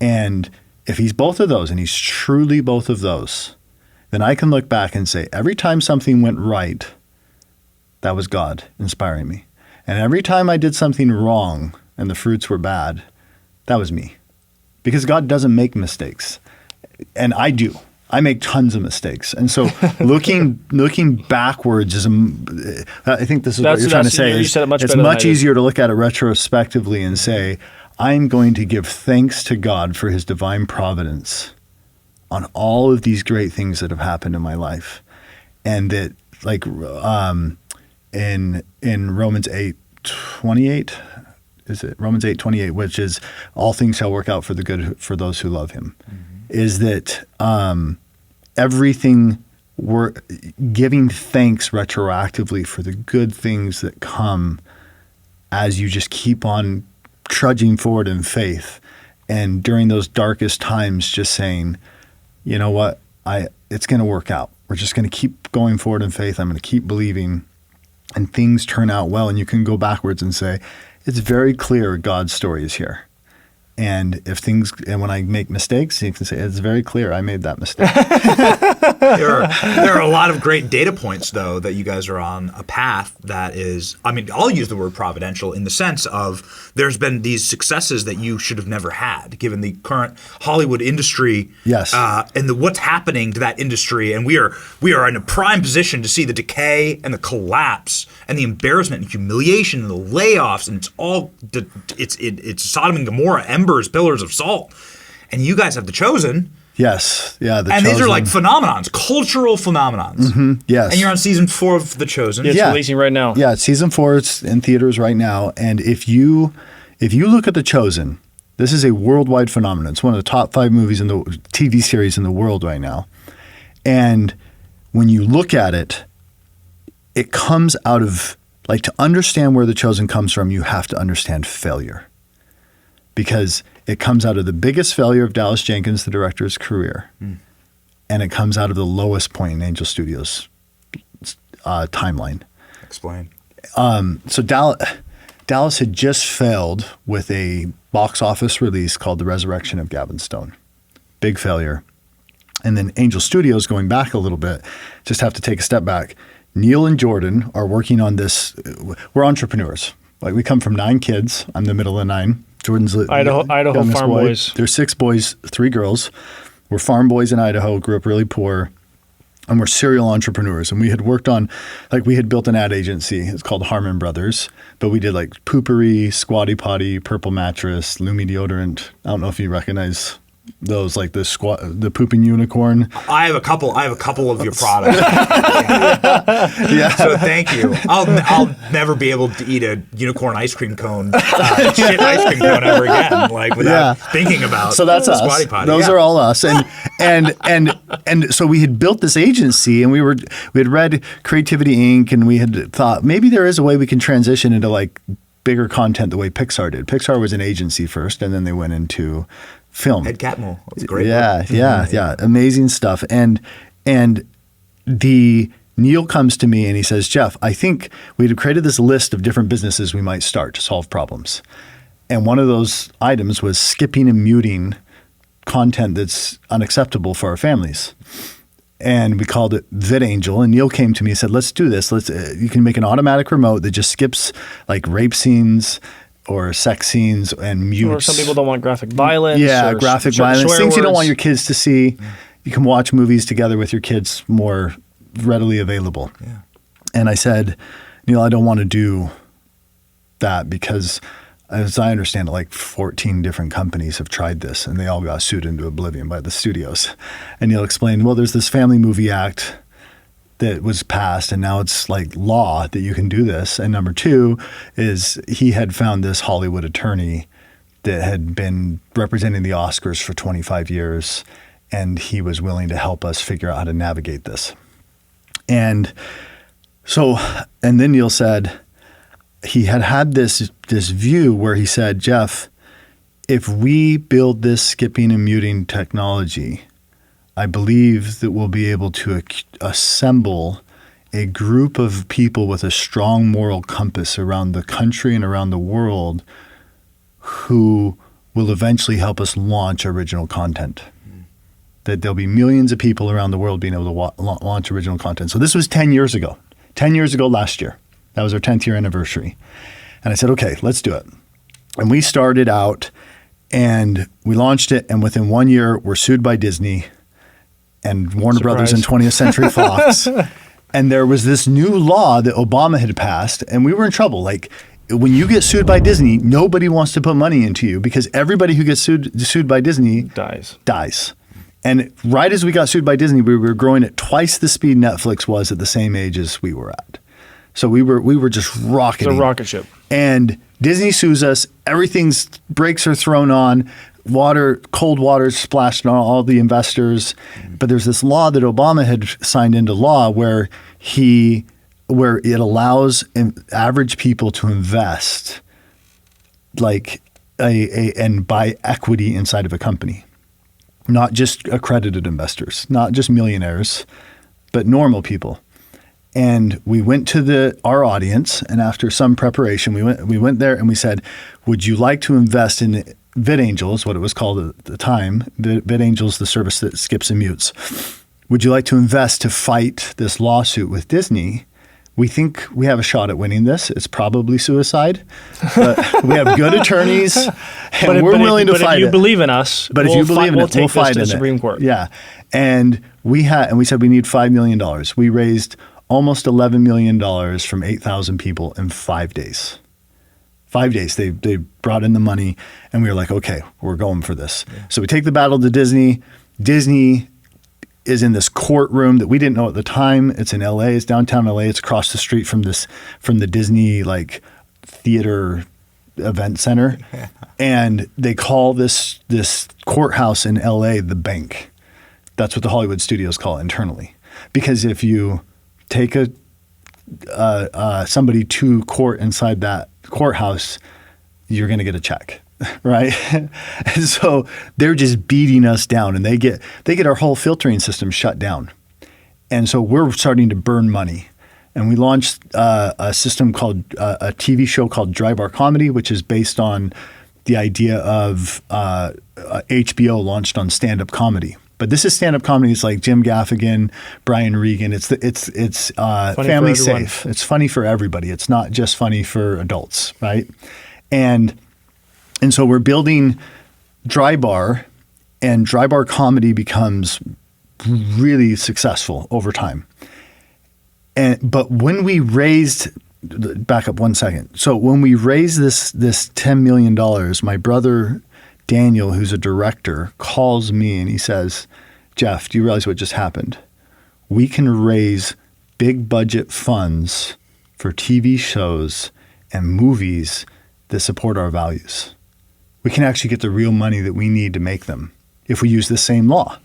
Speaker 4: And if He's both of those, and He's truly both of those, then I can look back and say, every time something went right, that was God inspiring me. And every time I did something wrong and the fruits were bad, that was me. Because God doesn't make mistakes. And I do. I make tons of mistakes. And so looking backwards is, I think this is what you're trying to say.
Speaker 3: You said it much
Speaker 4: it's
Speaker 3: better than
Speaker 4: much easier to look at it retrospectively and say, I'm going to give thanks to God for His divine providence on all of these great things that have happened in my life. And that, like, in Romans 8:28, is it Romans 8:28, which is all things shall work out for the good for those who love Him, is that everything, we're giving thanks retroactively for the good things that come as you just keep on trudging forward in faith. And during those darkest times, just saying, you know what, it's going to work out. We're just going to keep going forward in faith. I'm going to keep believing, and things turn out well. And you can go backwards and say, it's very clear God's story is here. And when I make mistakes, you can say, it's very clear I made that mistake.
Speaker 1: There are a lot of great data points, though, that you guys are on a path that is, I'll use the word providential in the sense of there's been these successes that you should have never had, given the current Hollywood industry.
Speaker 4: Yes.
Speaker 1: And what's happening to that industry. And we are in a prime position to see the decay and the collapse and the embarrassment and humiliation and the layoffs. And it's Sodom and Gomorrah, embers, pillars of salt. And you guys have The Chosen.
Speaker 4: Yes. Yeah.
Speaker 1: And these are like phenomenons, cultural phenomenons.
Speaker 4: Yes.
Speaker 1: And you're on season 4 of The Chosen.
Speaker 3: It's releasing right now.
Speaker 4: Yeah, season 4 is in theaters right now. And if you look at The Chosen, this is a worldwide phenomenon. It's one of the top 5 movies in the TV series in the world right now. And when you look at it, it comes out of, like, to understand where The Chosen comes from, you have to understand failure. because it comes out of the biggest failure of Dallas Jenkins, the director's career, and it comes out of the lowest point in Angel Studios' timeline.
Speaker 1: Explain.
Speaker 4: So Dallas had just failed with a box office release called The Resurrection of Gavin Stone. Big failure. And then Angel Studios, going back a little bit, just have to take a step back. Neil and Jordan are working on this. We're entrepreneurs. Like, we come from 9 kids. I'm the middle of 9. Jordan's the
Speaker 3: Idaho
Speaker 4: youngest
Speaker 3: farm
Speaker 4: boy.
Speaker 3: boys.
Speaker 4: There's 6 boys, 3 girls. We're farm boys in Idaho, grew up really poor. And we're serial entrepreneurs. And we had worked on, like, we had built an ad agency. It's called Harmon Brothers. But we did like Poopery, Squatty Potty, Purple Mattress, Lumi Deodorant. I don't know if you recognize those, like the pooping unicorn.
Speaker 1: I have a couple of your products.
Speaker 4: Yeah.
Speaker 1: So thank you. I'll never be able to eat a unicorn ice cream cone, shit ice cream cone ever again, like without thinking about.
Speaker 4: So that's us.
Speaker 1: Squatty Potty.
Speaker 4: Those are all us. And so we had built this agency, and we had read Creativity Inc. and we had thought maybe there is a way we can transition into like bigger content the way Pixar did. Pixar was an agency first, and then they went into film.
Speaker 1: Ed Catmull. That's great.
Speaker 4: Yeah. Amazing stuff. And Neil comes to me and he says, Jeff, I think we had created this list of different businesses we might start to solve problems. And one of those items was skipping and muting content that's unacceptable for our families. And we called it VidAngel. And Neil came to me and said, let's do this. You can make an automatic remote that just skips like rape scenes or sex scenes and mutes.
Speaker 3: Or some people don't want graphic violence.
Speaker 4: Yeah, graphic violence. Things you don't want your
Speaker 3: words.
Speaker 4: kids to see. You can watch movies together with your kids more readily available.
Speaker 1: Yeah.
Speaker 4: And I said, Neil, I don't want to do that because, as I understand it, like 14 different companies have tried this and they all got sued into oblivion by the studios. And Neil explained, well, there's this Family Movie Act that was passed, and now it's like law that you can do this. And number 2 is he had found this Hollywood attorney that had been representing the Oscars for 25 years, and he was willing to help us figure out how to navigate this. And then Neil said he had this view where he said, Jeff, if we build this skipping and muting technology, I believe that we'll be able to assemble a group of people with a strong moral compass around the country and around the world who will eventually help us launch original content. That there'll be millions of people around the world being able to launch original content. So this was 10 years ago. 10 years ago last year. That was our 10th year anniversary. And I said, okay, let's do it. And we started out and we launched it. And within 1 year, we're sued by Disney and Warner Brothers and 20th Century Fox. And there was this new law that Obama had passed, and we were in trouble. Like, when you get sued by Disney, nobody wants to put money into you because everybody who gets sued by Disney dies. And right as we got sued by Disney, we were growing at twice the speed Netflix was at the same age as we were at. So we were just rocketing.
Speaker 3: It's a rocket ship.
Speaker 4: And Disney sues us. Everything's brakes are thrown on. Cold water splashed on all the investors. But there's this law that Obama had signed into law where it allows average people to invest and buy equity inside of a company. Not just accredited investors, not just millionaires, but normal people. And we went to our audience, and after some preparation, we went there and we said, would you like to invest in VidAngel, is what it was called at the time. VidAngel is the service that skips and mutes. Would you like to invest to fight this lawsuit with Disney? We think we have a shot at winning this. It's probably suicide, but we have good attorneys, and we're willing to fight it.
Speaker 3: But if you believe in us, we'll fight in the
Speaker 4: Supreme
Speaker 3: Court.
Speaker 4: Yeah, and we said we need $5 million. We raised almost $11 million from 8,000 people in 5 days. 5 days. They brought in the money, and we were like, okay, we're going for this. Yeah. So we take the battle to Disney. Disney is in this courtroom that we didn't know at the time. It's in LA. It's downtown LA. It's across the street from the Disney theater event center. Yeah. And they call this courthouse in LA the bank. That's what the Hollywood studios call it internally. Because if you take somebody to court inside that courthouse, you're going to get a check. right? And so they're just beating us down, and they get our whole filtering system shut down. And so we're starting to burn money. And we launched a system called a TV show called Dry Bar Comedy, which is based on the idea of HBO launched on stand-up comedy. But this is stand-up comedy. It's like Jim Gaffigan, Brian Regan. It's family safe. It's funny for everybody. It's not just funny for adults, right? And so we're building Dry Bar, and Dry Bar Comedy becomes really successful over time. But when we raised, back up 1 second. So when we raised this $10 million, my brother Daniel, who's a director, calls me and he says, Jeff, do you realize what just happened? We can raise big budget funds for TV shows and movies that support our values. We can actually get the real money that we need to make them if we use the same law,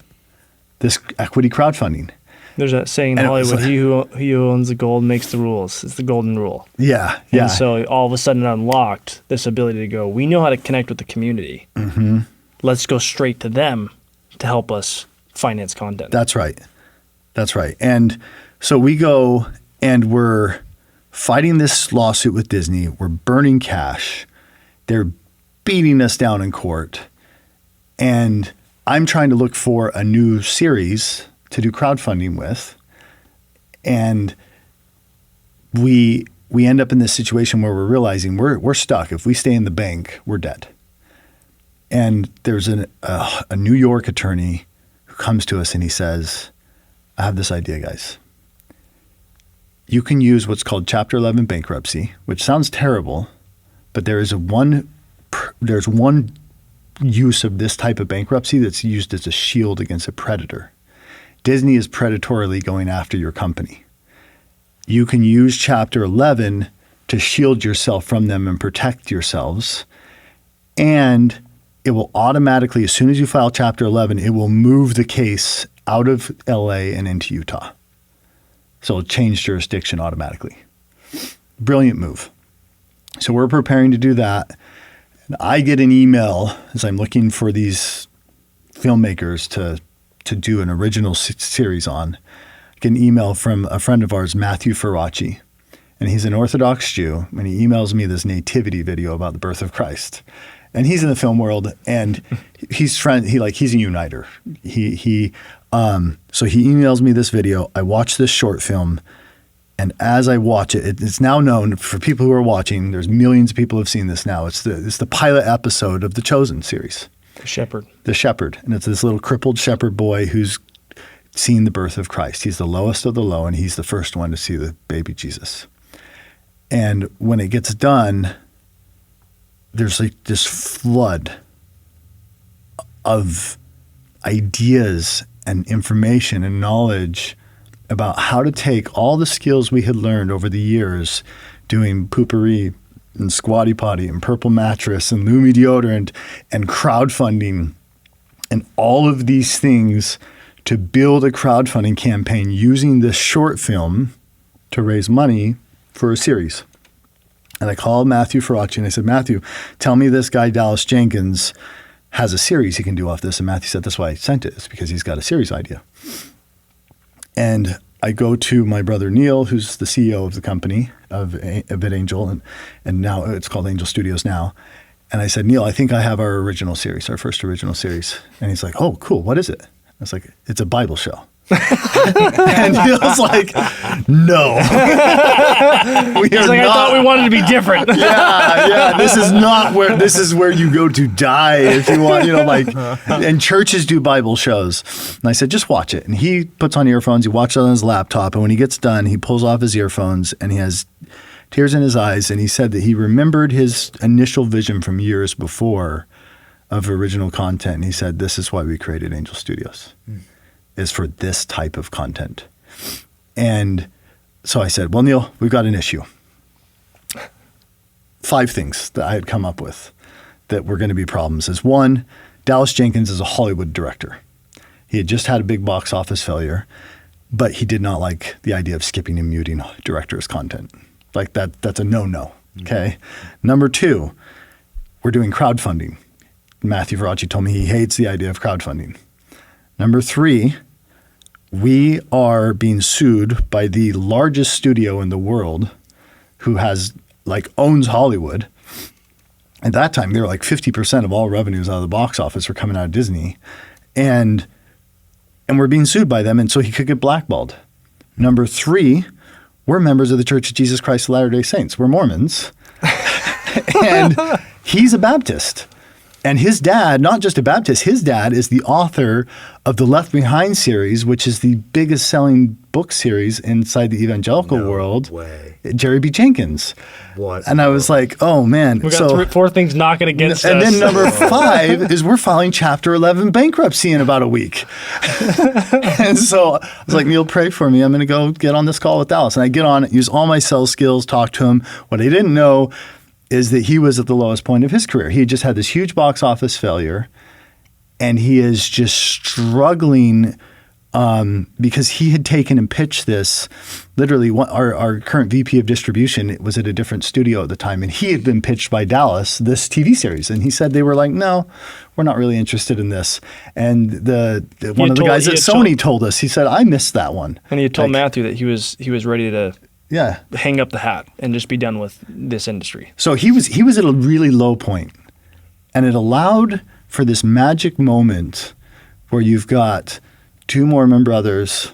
Speaker 4: this equity crowdfunding.
Speaker 3: There's that saying in Hollywood, he who owns the gold makes the rules. It's the golden rule.
Speaker 4: Yeah.
Speaker 3: And so all of a sudden it unlocked this ability to go, we know how to connect with the community. Mm-hmm. Let's go straight to them to help us finance content.
Speaker 4: That's right. And so we go and we're fighting this lawsuit with Disney. We're burning cash. They're beating us down in court. And I'm trying to look for a new series to do crowdfunding with. And we end up in this situation where we're realizing we're stuck. If we stay in the bank, we're dead. And there's a New York attorney who comes to us and he says, I have this idea, guys. You can use what's called Chapter 11 bankruptcy, which sounds terrible, but there's one use of this type of bankruptcy that's used as a shield against a predator. Disney is predatorily going after your company. You can use Chapter 11 to shield yourself from them and protect yourselves. And it will automatically, as soon as you file Chapter 11, it will move the case out of LA and into Utah. So it'll change jurisdiction automatically. Brilliant move. So we're preparing to do that. And I get an email as I'm looking for these filmmakers to do an original series on. I get an email from a friend of ours, Matthew Ferracci, and he's an Orthodox Jew, and he emails me this nativity video about the birth of Christ. And he's in the film world, and he's a uniter. So he emails me this video. I watch this short film, and as I watch it, it's now known for people who are watching. There's millions of people who have seen this now. It's the pilot episode of the Chosen series. The shepherd. And it's this little crippled shepherd boy who's seen the birth of Christ. He's the lowest of the low, and he's the first one to see the baby Jesus. And when it gets done, there's like this flood of ideas and information and knowledge about how to take all the skills we had learned over the years doing poopery and squatty potty and purple mattress and Lumi deodorant and crowdfunding and all of these things to build a crowdfunding campaign using this short film to raise money for a series. And I called Matthew Ferracci and I said, Matthew, tell me this guy Dallas Jenkins has a series he can do off this. And Matthew said, that's why I sent it. It's because he's got a series idea. And I go to my brother Neil, who's the CEO of the company of VidAngel, and now it's called Angel Studios now. And I said, Neil, I think I have our original series, our first original series. And he's like, oh, cool. What is it? I was like, it's a Bible show. And Neil's like, no.
Speaker 3: He's like, I thought we wanted to be different.
Speaker 4: Yeah. This is where you go to die if you want, and churches do Bible shows. And I said, just watch it. And he puts on earphones, he watches it on his laptop, and when he gets done, he pulls off his earphones and he has tears in his eyes, and he said that he remembered his initial vision from years before of original content. And he said, this is why we created Angel Studios. Is for this type of content. And so I said, well, Neil, we've got an issue. 5 things that I had come up with that were going to be problems is 1, Dallas Jenkins is a Hollywood director. He had just had a big box office failure, but he did not like the idea of skipping and muting director's content. Like that's a no-no, okay? Number 2, we're doing crowdfunding. Matthew Veracci told me he hates the idea of crowdfunding. Number 3, we are being sued by the largest studio in the world who has owns Hollywood. At that time, they were 50% of all revenues out of the box office were coming out of Disney. And we're being sued by them, and so he could get blackballed. Number 3, we're members of the Church of Jesus Christ of Latter-day Saints. We're Mormons. And he's a Baptist. And his dad, not just a Baptist, his dad is the author of the Left Behind series, which is the biggest selling book series inside the evangelical world.
Speaker 1: Way.
Speaker 4: Jerry B. Jenkins.
Speaker 1: What?
Speaker 4: And I was like, oh man.
Speaker 3: We got 4 things knocking against us.
Speaker 4: And then number 5 is we're filing Chapter 11 bankruptcy in about a week. And so I was like, Neil, pray for me. I'm going to go get on this call with Dallas. And I get on it, use all my sales skills, talk to him. What I didn't know is that he was at the lowest point of his career. He had just had this huge box office failure, and he is just struggling because he had taken and pitched this. Literally, our current VP of distribution was at a different studio at the time, and he had been pitched by Dallas this TV series, and he said they were like, "No, we're not really interested in this." And one of the guys at Sony told us, he said, "I missed that one."
Speaker 3: And he had told Matthew that he was ready to
Speaker 4: Yeah.
Speaker 3: hang up the hat and just be done with this industry.
Speaker 4: So he was at a really low point, and it allowed for this magic moment where you've got 2 Mormon brothers,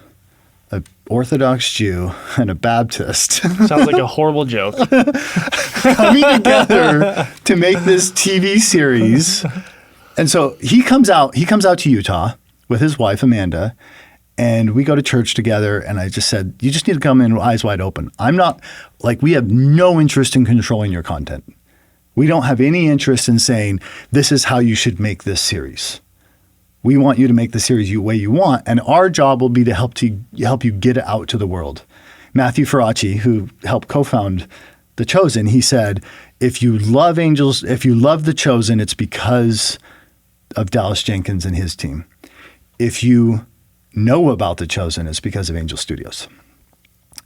Speaker 4: an Orthodox Jew, and a Baptist
Speaker 3: Sounds like a horrible joke.
Speaker 4: coming together to make this TV series. And so he comes out to Utah with his wife, Amanda, and we go to church together, and I just said, you just need to come in eyes wide open. We have no interest in controlling your content. We don't have any interest in saying, this is how you should make this series. We want you to make the series the way you want, and our job will be to help you get it out to the world. Matthew Veracci, who helped co-found The Chosen, he said, if you love angels, if you love The Chosen, it's because of Dallas Jenkins and his team. If you know about The Chosen, it's because of Angel Studios.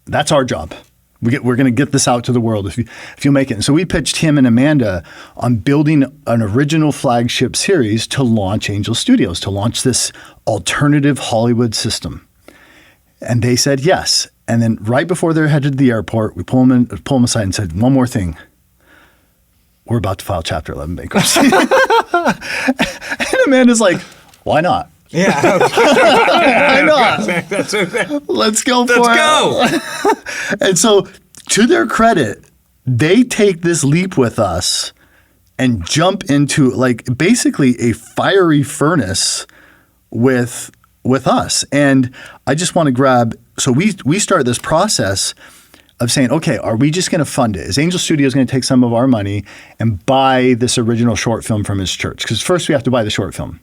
Speaker 4: That's our job. We're going to get this out to the world if you make it. And so we pitched him and Amanda on building an original flagship series to launch Angel Studios, to launch this alternative Hollywood system. And they said yes. And then right before they're headed to the airport, we pull them aside and said, one more thing. We're about to file Chapter 11 bankruptcy. And Amanda's like, why not?
Speaker 1: Yeah.
Speaker 4: Why not?
Speaker 1: That's okay.
Speaker 4: Let's go for it.
Speaker 1: Let's go.
Speaker 4: And so, to their credit, they take this leap with us and jump into basically a fiery furnace with us. And I just want to grab. So we start this process of saying, okay, are we just going to fund it? Is Angel Studios going to take some of our money and buy this original short film from his church? Because first we have to buy the short film.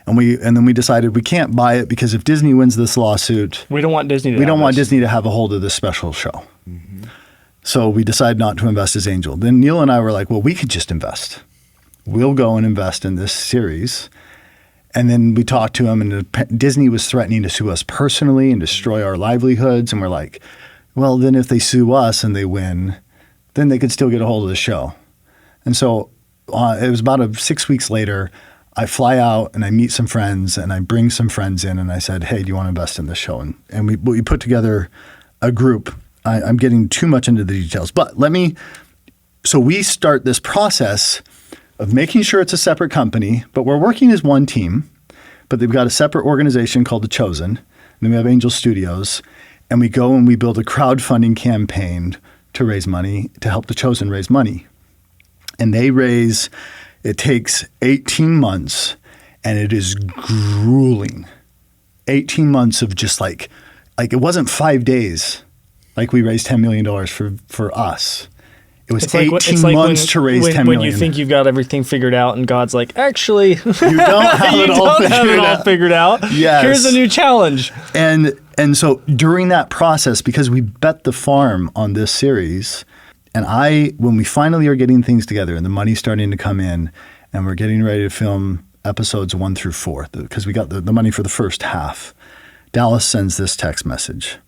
Speaker 4: And then we decided we can't buy it because if Disney wins this lawsuit,
Speaker 3: We don't want Disney
Speaker 4: to have a hold of this special show. Mm-hmm. So we decided not to invest as Angel. Then Neil and I were like, well, we could just invest. We'll go and invest in this series. And then we talked to him, and Disney was threatening to sue us personally and destroy our livelihoods. And we're like, well, then if they sue us and they win, then they could still get a hold of the show. And so it was about 6 weeks later, I fly out and I meet some friends and I bring some friends in and I said, hey, do you want to invest in this show? And we put together a group. I'm getting too much into the details, but so we start this process of making sure it's a separate company, but we're working as one team, but they've got a separate organization called The Chosen. And then we have Angel Studios, and we go and we build a crowdfunding campaign to raise money, to help The Chosen raise money. And it takes 18 months, and it is grueling. 18 months of just like it wasn't 5 days. Like we raised $10 million for us. It was 18 months to raise $10 million.
Speaker 3: When you think you've got everything figured out, and God's like, actually,
Speaker 4: you don't have it all
Speaker 3: figured out.
Speaker 4: Yes.
Speaker 3: Here's a new challenge.
Speaker 4: And so during that process, because we bet the farm on this series, and when we finally are getting things together and the money's starting to come in and we're getting ready to film episodes 1 through 4, because we got the money for the first half, Dallas sends this text message.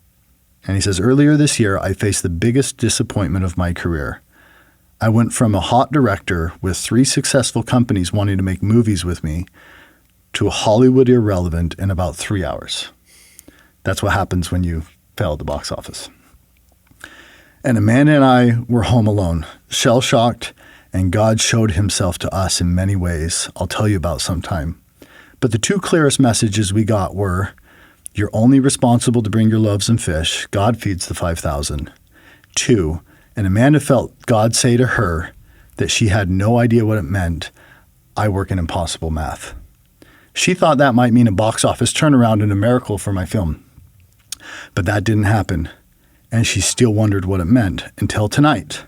Speaker 4: And he says, earlier this year, I faced the biggest disappointment of my career. I went from a hot director with 3 successful companies wanting to make movies with me to a Hollywood irrelevant in about 3 hours. That's what happens when you fail at the box office. And Amanda and I were home alone, shell-shocked, and God showed himself to us in many ways I'll tell you about sometime. But the 2 clearest messages we got were, you're only responsible to bring your loaves and fish. God feeds the 5,000. 2, and Amanda felt God say to her that she had no idea what it meant, I work in impossible math. She thought that might mean a box office turnaround and a miracle for my film. But that didn't happen, and she still wondered what it meant until tonight,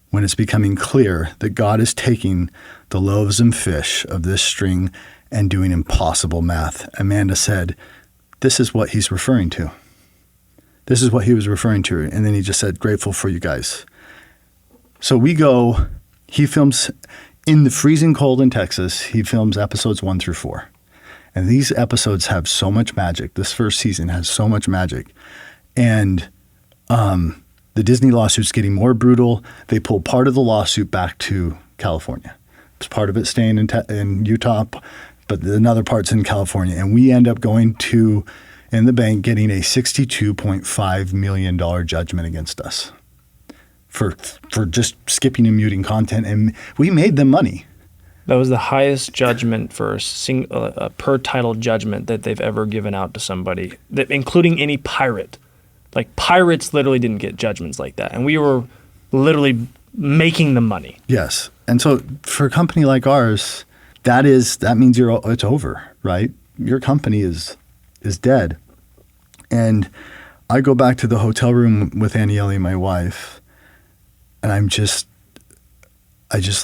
Speaker 4: when it's becoming clear that God is taking the loaves and fish of this string and doing impossible math. Amanda said, this is what he's referring to. This is what he was referring to. And then he just said, grateful for you guys. So we go, he films in the freezing cold in Texas. He films episodes 1 through 4. And these episodes have so much magic. This first season has so much magic. And the Disney lawsuit's getting more brutal. They pull part of the lawsuit back to California. It's part of it staying in Utah, but another part's in California. And we end up going to, in the bank, getting a $62.5 million judgment against us for just skipping and muting content. And we made them money.
Speaker 3: That was the highest judgment for a per title judgment that they've ever given out to somebody, including any pirate. Like, pirates literally didn't get judgments like that. And we were literally making them money.
Speaker 4: Yes. And so for a company like ours, that means it's over, right? Your company is dead. And I go back to the hotel room with Aniele, my wife, and I just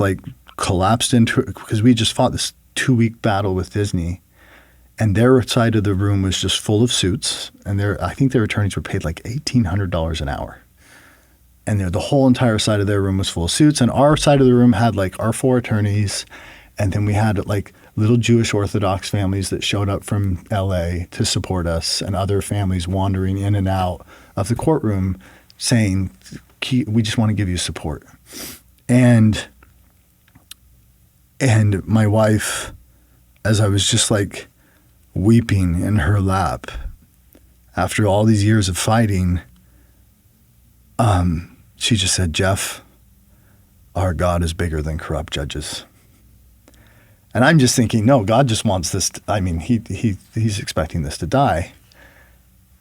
Speaker 4: like collapsed into it because we just fought this 2-week battle with Disney. And their side of the room was just full of suits. And I think their attorneys were paid like $1,800 an hour. And the whole entire side of their room was full of suits. And our side of the room had like our 4 attorneys. And then we had like little Jewish Orthodox families that showed up from LA to support us, and other families wandering in and out of the courtroom saying, we just want to give you support. And my wife, as I was just like weeping in her lap after all these years of fighting, she just said, Jeff, our God is bigger than corrupt judges. And I'm just thinking, no, God just wants this. He's expecting this to die.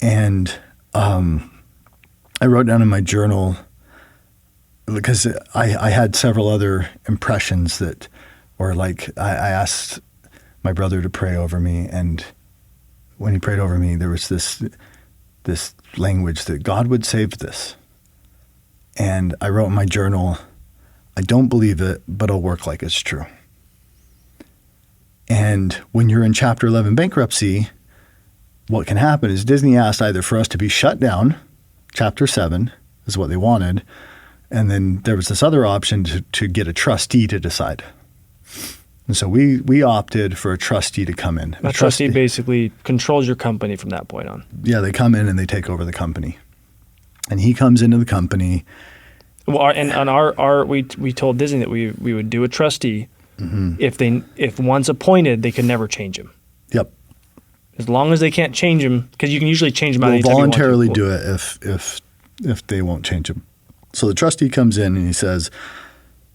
Speaker 4: And I wrote down in my journal, because I had several other impressions that were like, I asked my brother to pray over me. And when he prayed over me, there was this language that God would save this. And I wrote in my journal, I don't believe it, but I'll work like it's true. And when you're in Chapter 11 bankruptcy, what can happen is Disney asked either for us to be shut down, Chapter 7 is what they wanted, and then there was this other option to get a trustee to decide. And so we opted for a trustee to come in.
Speaker 3: A trustee basically controls your company from that point on.
Speaker 4: Yeah, they come in and they take over the company. And he comes into the company.
Speaker 3: Well, we told Disney that we would do a trustee. Mm-hmm. If once appointed, they could never change him.
Speaker 4: Yep.
Speaker 3: As long as they can't change him, because you can usually change him out anytime
Speaker 4: you want to. We'll voluntarily
Speaker 3: do
Speaker 4: it if they won't change him. So the trustee comes in and he says,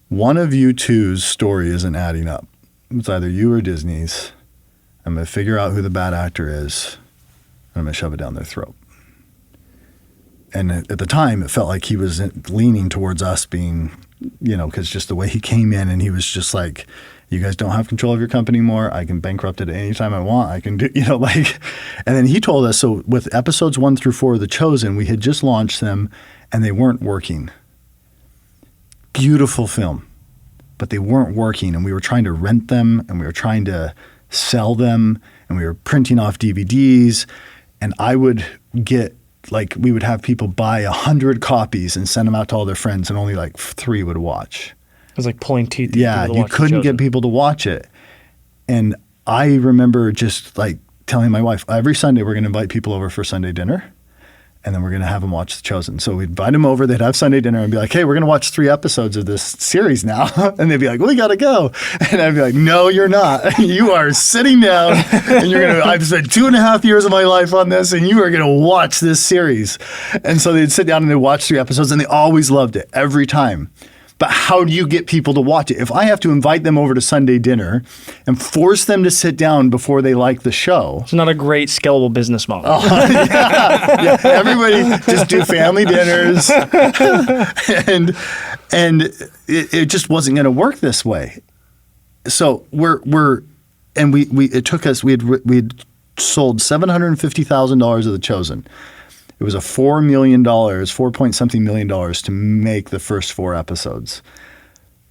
Speaker 4: one of you two's story isn't adding up. It's either you or Disney's. I'm going to figure out who the bad actor is, and I'm going to shove it down their throat. And at the time, it felt like he was leaning towards us being, because just the way he came in and he was just like, you guys don't have control of your company anymore. I can bankrupt it at any time I want. I can do, and then he told us, so with episodes 1 through 4 of The Chosen, we had just launched them and they weren't working. Beautiful film, but they weren't working. And we were trying to rent them and we were trying to sell them and we were printing off DVDs, and I would get, we would have people buy 100 copies and send them out to all their friends, and only 3 would watch.
Speaker 3: It was like pulling teeth.
Speaker 4: Yeah, you couldn't get people to watch it. And I remember just telling my wife, every Sunday we're going to invite people over for Sunday dinner. and then we're going to have them watch The Chosen. So we'd invite them over. They'd have Sunday dinner and be like, hey, we're going to watch 3 episodes of this series now. And they'd be like, we got to go. And I'd be like, no, you're not. You are sitting down and you're going to, I've spent 2.5 years of my life on this and you are going to watch this series. And so they'd sit down and they'd watch 3 episodes and they always loved it every time. But how do you get people to watch it? If I have to invite them over to Sunday dinner and force them to sit down before they like the show.
Speaker 3: It's not a great scalable business model.
Speaker 4: Yeah. Everybody just do family dinners. and it just wasn't going to work this way. So it took us, we'd sold $750,000 of The Chosen. It was a $4 million, $4-point-something million to make the first 4 episodes.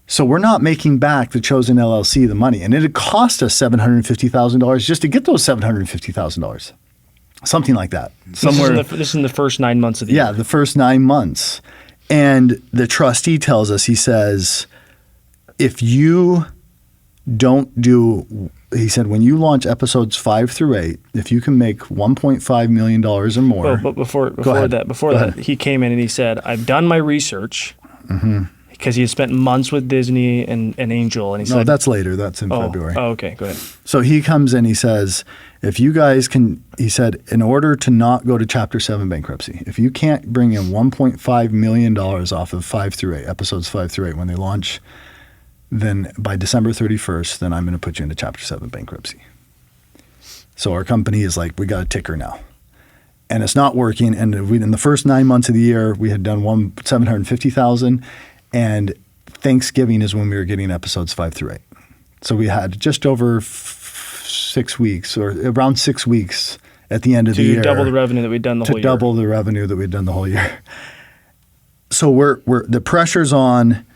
Speaker 4: So we're not making back The Chosen LLC the money. And it had cost us $750,000 just to get those $750,000. Something like that. Somewhere.
Speaker 3: This is in the first 9 months of the year.
Speaker 4: Yeah, the first 9 months. And the trustee tells us, he says, if you don't do, he said, when you launch episodes 5 through 8, if you can make $1.5 million or more.
Speaker 3: Well, but before that, he came in and he said, I've done my research because he had spent months with Disney and Angel. And he said,
Speaker 4: no, that's later. That's in February.
Speaker 3: Oh, okay. Go ahead.
Speaker 4: So he comes in, he says, if you guys can, he said, in order to not go to Chapter 7 bankruptcy, if you can't bring in $1.5 million off of 5 through 8, episodes 5 through 8 when they launch, then by December 31st, then I'm going to put you into Chapter 7 bankruptcy. So our company is like, we got a ticker now. And it's not working. And in the first 9 months of the year, we had done $750,000. And Thanksgiving is when we were getting episodes 5 through 8. So we had just over 6 weeks or around 6 weeks at the end of the year.
Speaker 3: To double the revenue that we'd done the whole year.
Speaker 4: To double the revenue that we'd done the whole year. So we're the pressure's on.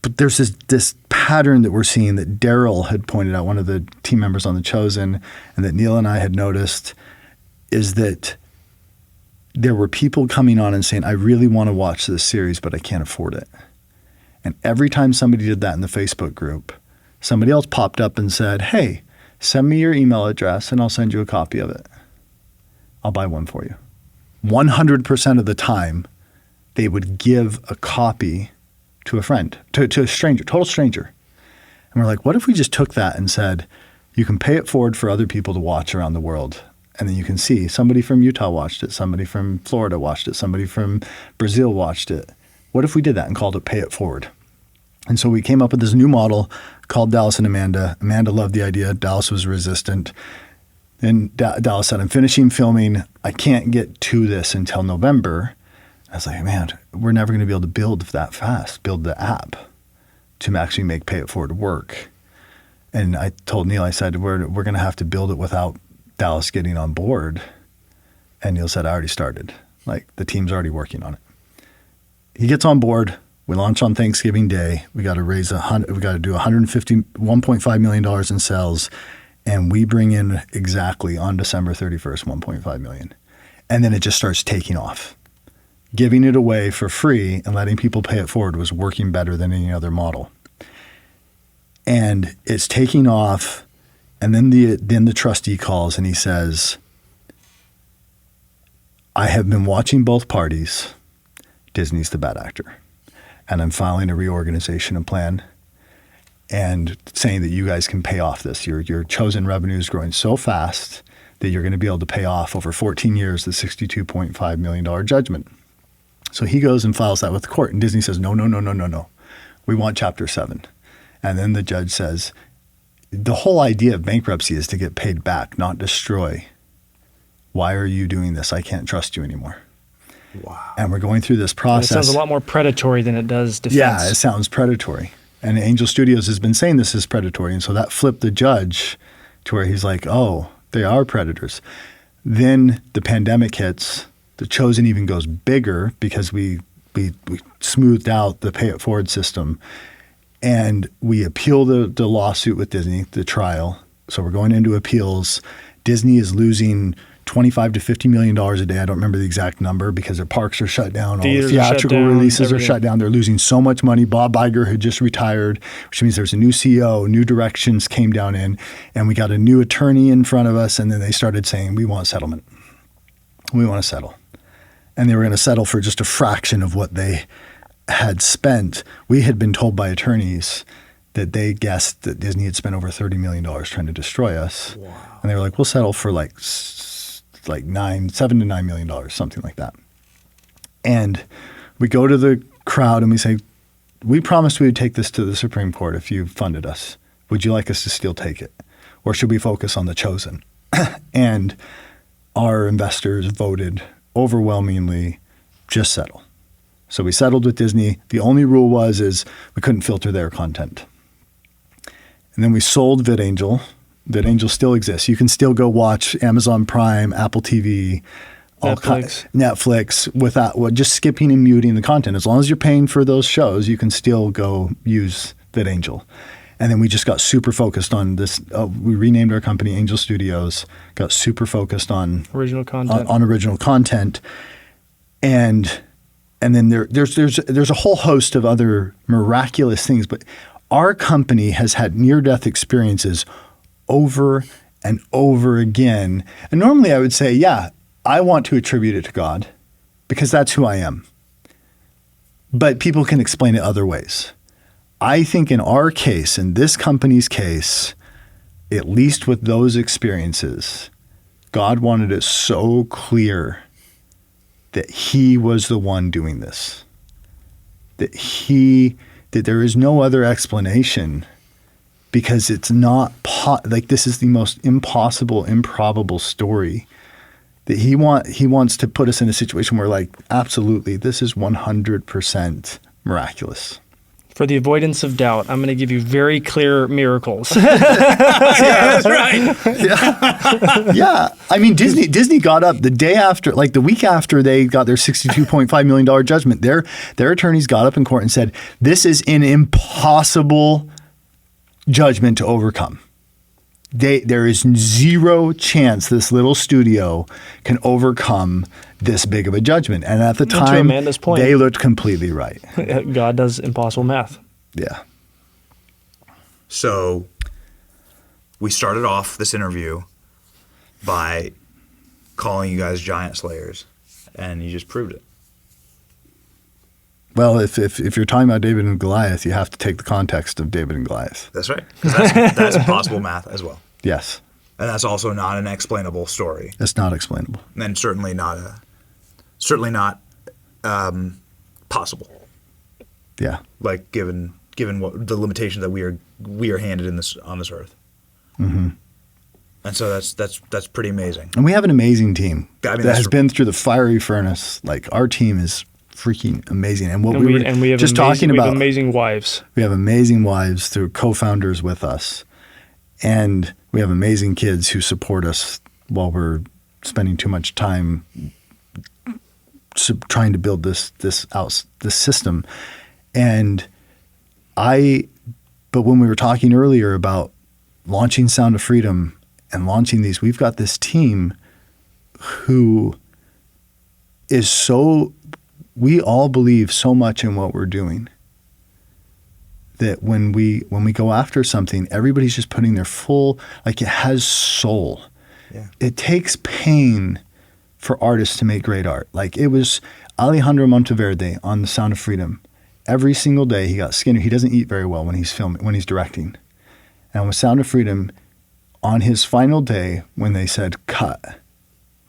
Speaker 4: But there's this pattern that we're seeing that Daryl had pointed out, one of the team members on The Chosen, and that Neil and I had noticed, is that there were people coming on and saying, I really want to watch this series, but I can't afford it. And every time somebody did that in the Facebook group, somebody else popped up and said, hey, send me your email address and I'll send you a copy of it. I'll buy one for you. 100% of the time, they would give a copy to a friend, to a stranger, total stranger. And we're like, what if we just took that and said, you can pay it forward for other people to watch around the world. And then you can see somebody from Utah watched it, somebody from Florida watched it, somebody from Brazil watched it. What if we did that and called it Pay It Forward? And so we came up with this new model called Dallas and Amanda. Amanda loved the idea. Dallas was resistant. And Dallas said, I'm finishing filming. I can't get to this until November. I was like, man, we're never going to be able to build that fast, build the app to actually make Pay It Forward work. And I told Neil, I said, we're going to have to build it without Dallas getting on board. And Neil said, I already started. Like, the team's already working on it. He gets on board. We launch on Thanksgiving Day. We got to do $1.5 million in sales. And we bring in exactly on December 31st, $1.5 million. And then it just starts taking off. Giving it away for free and letting people pay it forward was working better than any other model. And it's taking off. And then the trustee calls and he says, I have been watching both parties. Disney's the bad actor. And I'm filing a reorganization plan and saying that you guys can pay off this. Your Chosen revenue is growing so fast that you're going to be able to pay off over 14 years the $62.5 million judgment. So he goes and files that with the court. And Disney says, no. We want Chapter 7. And then the judge says, the whole idea of bankruptcy is to get paid back, not destroy. Why are you doing this? I can't trust you anymore. Wow. And we're going through this process.
Speaker 3: It sounds a lot more predatory than it does defense.
Speaker 4: Yeah, it sounds predatory. And Angel Studios has been saying this is predatory. And so that flipped the judge to where he's like, oh, they are predators. Then the pandemic hits. The Chosen even goes bigger because we smoothed out the Pay It Forward system. And we appeal the lawsuit with Disney, the trial. So we're going into appeals. Disney is losing $25 to $50 million a day. I don't remember the exact number because their parks are shut down.
Speaker 3: Theaters
Speaker 4: all the theatrical
Speaker 3: are shut down,
Speaker 4: releases
Speaker 3: everything.
Speaker 4: are shut down. They're losing so much money. Bob Iger had just retired, which means there's a new CEO, new directions came down in, and we got a new attorney in front of us. And then they started saying, we want settlement. We want to settle. and they were going to settle for just a fraction of what they had spent. We had been told by attorneys that they guessed that Disney had spent over $30 million trying to destroy us. Wow. And they were like, we'll settle for like $7 to $9 million, something like that. And we go to the crowd and we say, we promised we would take this to the Supreme Court if you funded us. Would you like us to still take it? Or should we focus on the chosen? And our investors voted overwhelmingly, just settle. So we settled with Disney. The only rule is we couldn't filter their content. And then we sold VidAngel. VidAngel still exists. You can still go watch Amazon Prime, Apple TV, Netflix without just skipping and muting the content. As long as you're paying for those shows, you can still go use VidAngel. And then we just got super focused on this. We renamed our company Angel Studios. Got super focused on
Speaker 3: original content.
Speaker 4: On original content, and then there's a whole host of other miraculous things. But our company has had near-death experiences over and over again. And normally I would say, yeah, I want to attribute it to God because that's who I am. But people can explain it other ways. I think in our case, in this company's case, at least with those experiences, God wanted it so clear that he was the one doing this. That there is no other explanation because it's not like this is the most impossible, improbable story. That he wants to put us in a situation where like, absolutely, this is 100% miraculous.
Speaker 3: For the avoidance of doubt, I'm going to give you very clear miracles.
Speaker 1: Yeah, that's right.
Speaker 4: Yeah. I mean, Disney got up the day after, like the week after they got their $62.5 million judgment. Their attorneys got up in court and said, this is an impossible judgment to overcome. There is zero chance this little studio can overcome this big of a judgment. And at the time,
Speaker 3: Amanda's point,
Speaker 4: they looked completely right.
Speaker 3: God does impossible math.
Speaker 4: Yeah.
Speaker 1: So we started off this interview by calling you guys giant slayers, and you just proved it.
Speaker 4: Well, if you're talking about David and Goliath, you have to take the context of David and Goliath.
Speaker 1: That's right. 'Cause that's impossible math as well.
Speaker 4: Yes.
Speaker 1: And that's also not an explainable story.
Speaker 4: It's not explainable.
Speaker 1: And certainly not possible.
Speaker 4: Yeah.
Speaker 1: Like given what the limitations that we are handed on this earth. Mm-hmm. And so that's pretty amazing.
Speaker 4: And we have an amazing team
Speaker 1: I mean,
Speaker 4: that has been through the fiery furnace. Like our team is freaking amazing. And we have just talking about
Speaker 3: amazing wives.
Speaker 4: We have amazing wives through co-founders with us. And we have amazing kids who support us while we're spending too much time trying to build this system. But when we were talking earlier about launching Sound of Freedom and launching these, we've got this team who is we all believe so much in what we're doing that when we go after something, everybody's just putting their full, like it has soul. Yeah. It takes pain for artists to make great art. Like it was Alejandro Monteverde on The Sound of Freedom. Every single day he got skinny. He doesn't eat very well when he's directing. And with Sound of Freedom, on his final day, when they said cut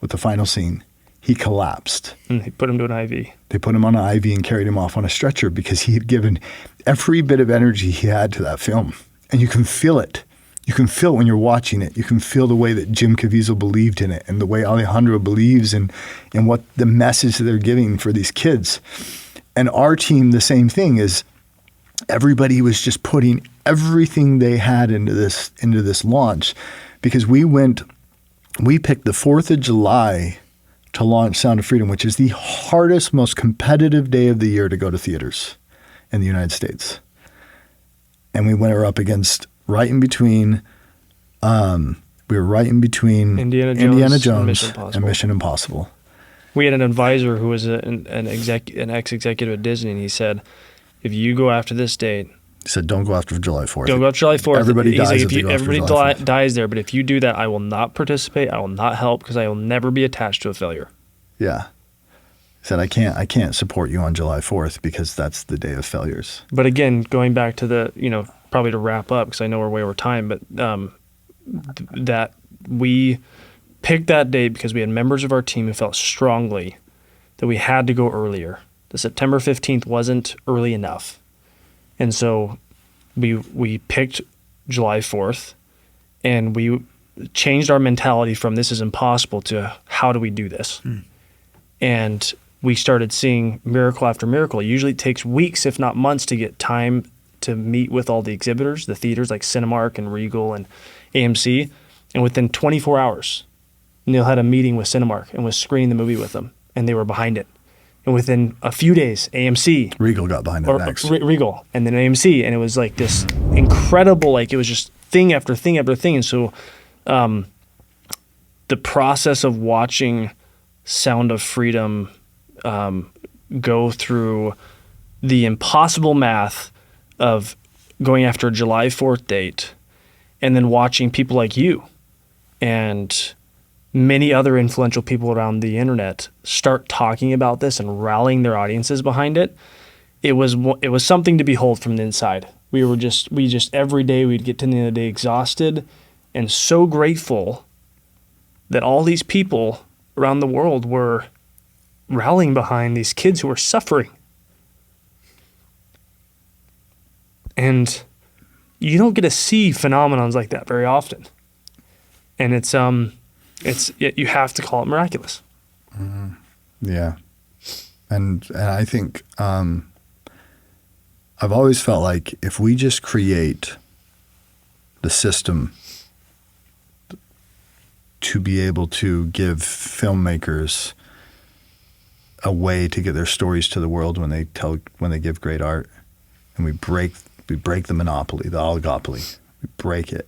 Speaker 4: with the final scene, he collapsed.
Speaker 3: And they put him to an IV.
Speaker 4: They put him on an IV and carried him off on a stretcher because he had given every bit of energy he had to that film. And you can feel it. You can feel it when you're watching it. You can feel the way that Jim Caviezel believed in it and the way Alejandro believes in what the message that they're giving for these kids. And our team, the same thing, is everybody was just putting everything they had into this launch because we picked the 4th of July to launch Sound of Freedom, which is the hardest, most competitive day of the year to go to theaters in the United States. And we were up against right in between Indiana Jones and Mission Impossible.
Speaker 3: We had an advisor who was an ex-executive at Disney, and he said, if you go after this date,
Speaker 4: he said, don't go after July 4th.
Speaker 3: Don't go after July 4th.
Speaker 4: Everybody dies.
Speaker 3: Everybody dies there, but if you do that, I will not participate. I will not help because I will never be attached to a failure.
Speaker 4: Yeah. Said, I can't support you on July 4th because that's the day of failures.
Speaker 3: But again, going back to the, probably to wrap up, because I know we're way over time, but that we picked that date because we had members of our team who felt strongly that we had to go earlier. The September 15th wasn't early enough. And so we picked July 4th, and we changed our mentality from this is impossible to how do we do this? And we started seeing miracle after miracle. Usually it takes weeks, if not months, to get time to meet with all the exhibitors, the theaters like Cinemark and Regal and AMC. And within 24 hours, Neil had a meeting with Cinemark and was screening the movie with them, and they were behind it. And within a few days, AMC.
Speaker 4: Regal got behind it next.
Speaker 3: Regal, and then AMC. And it was like this incredible, it was just thing after thing after thing. And so the process of watching Sound of Freedom go through the impossible math of going after a July 4th date and then watching people like you and many other influential people around the internet start talking about this and rallying their audiences behind it. It was something to behold from the inside. We just every day we'd get to the end of the day exhausted and so grateful that all these people around the world were rallying behind these kids who were suffering. And you don't get to see phenomenons like that very often. And it's you have to call it miraculous.
Speaker 4: Yeah. And I think I've always felt like if we just create the system to be able to give filmmakers a way to get their stories to the world when they give great art, and we break the monopoly, the oligopoly, we break it,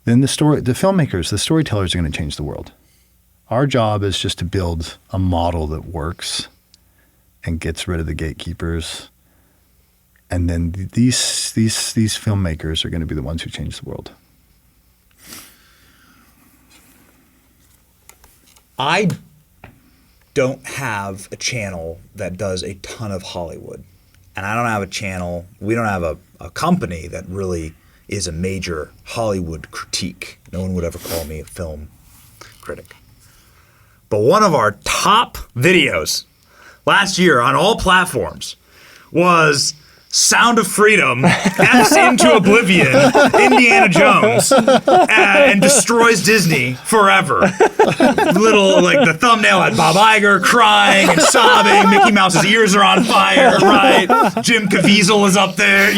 Speaker 4: then the filmmakers, the storytellers are going to change the world. Our job is just to build a model that works and gets rid of the gatekeepers, and then these filmmakers are going to be the ones who change the world.
Speaker 1: I don't have a channel that does a ton of Hollywood. And I don't have a channel, we don't have a company that really is a major Hollywood critique. No one would ever call me a film critic. But one of our top videos last year on all platforms was Sound of Freedom F's into oblivion Indiana Jones and destroys Disney forever. Little, like, the thumbnail had Bob Iger crying and sobbing. Mickey Mouse's ears are on fire, right? Jim Caviezel is up there,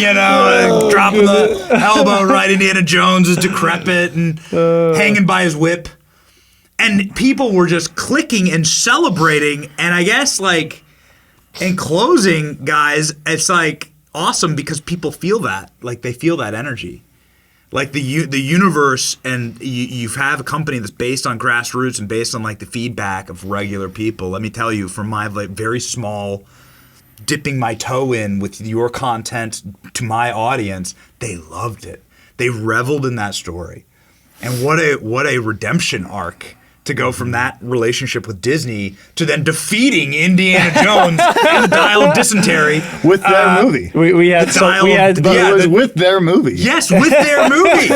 Speaker 1: dropping the elbow, right? Indiana Jones is decrepit and hanging by his whip. And people were just clicking and celebrating. And I guess, like, in closing, guys, it's like awesome because people feel that, like they feel that energy, like the universe, and you have a company that's based on grassroots and based on like the feedback of regular people. Let me tell you, from my like very small dipping my toe in with your content to my audience, they loved it. They reveled in that story, and what a redemption arc. To go from that relationship with Disney to then defeating Indiana Jones and the Dial of Dysentery
Speaker 4: with their movie.
Speaker 3: It
Speaker 4: was with their movie.
Speaker 1: Yes, with their movie.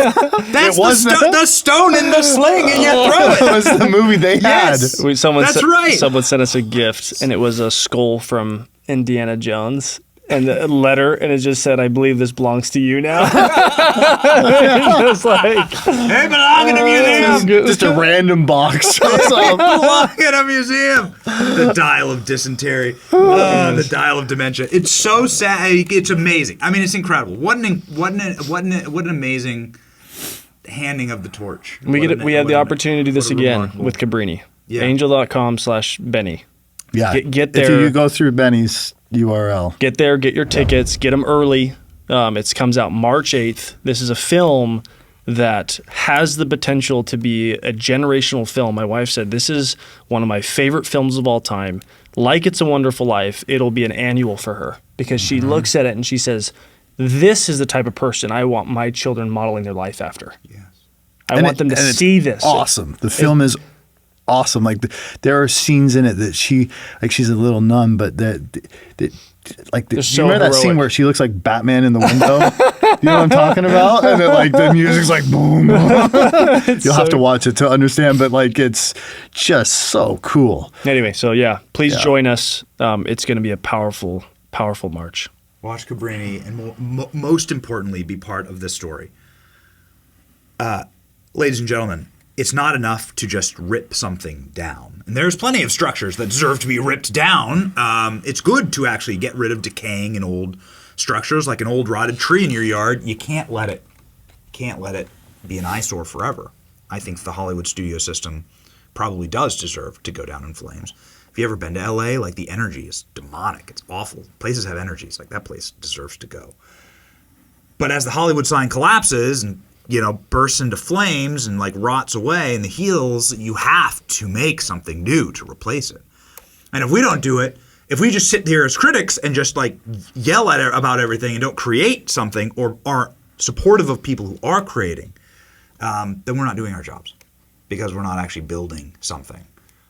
Speaker 1: That's the stone in the sling, and you throw it.
Speaker 4: It was the movie they had.
Speaker 3: Someone sent us a gift, and it was a skull from Indiana Jones. And the letter, and it just said, "I believe this belongs to you now." Just like,
Speaker 1: they belong in a museum.
Speaker 4: Just a random box.
Speaker 1: They belong in a museum. The Dial of Dysentery. The Dial of Dementia. It's so sad. It's amazing. I mean, it's incredible. What an amazing handing of the torch.
Speaker 3: We had the opportunity to do this again with Cabrini.
Speaker 1: Yeah.
Speaker 4: Yeah.
Speaker 3: Angel.com/Benny. Get there.
Speaker 4: If you go through Benny's URL.
Speaker 3: Get there, get your tickets, get them early. It comes out March 8th. This is a film that has the potential to be a generational film. My wife said this is one of my favorite films of all time. Like It's a Wonderful Life, it'll be an annual for her because she looks at it and she says, this is the type of person I want my children modeling their life after.
Speaker 1: Yes.
Speaker 3: I want them to see this.
Speaker 4: Awesome. The film is awesome. Like there are scenes in it that she's a little nun, but like do you
Speaker 3: so
Speaker 4: remember that scene
Speaker 3: heroic.
Speaker 4: where she looks like Batman in the window? You know what I'm talking about? And then like the music's like boom. You'll have to watch it to understand, but like it's just so cool.
Speaker 3: Anyway, so yeah, please join us. It's going to be a powerful march.
Speaker 1: Watch Cabrini, and most importantly, be part of this story. Ladies and gentlemen, it's not enough to just rip something down. And there's plenty of structures that deserve to be ripped down. It's good to actually get rid of decaying and old structures, like an old rotted tree in your yard. You can't let it be an eyesore forever. I think the Hollywood studio system probably does deserve to go down in flames. If you ever been to LA, like the energy is demonic. It's awful. Places have energies. Like that place deserves to go. But as the Hollywood sign collapses and bursts into flames and like rots away in the heels, you have to make something new to replace it. And if we don't do it, if we just sit here as critics and just like yell about everything and don't create something or are supportive of people who are creating, then we're not doing our jobs because we're not actually building something.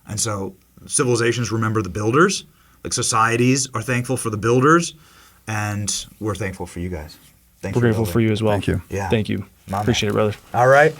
Speaker 1: And so civilizations remember the builders, like societies are thankful for the builders, and we're thankful for you guys. Thank
Speaker 3: We're
Speaker 1: you,
Speaker 3: grateful
Speaker 1: brother.
Speaker 3: for you as well.
Speaker 4: Thank you.
Speaker 1: Yeah.
Speaker 3: Thank you.
Speaker 1: My man.
Speaker 3: Appreciate it, brother.
Speaker 1: All right.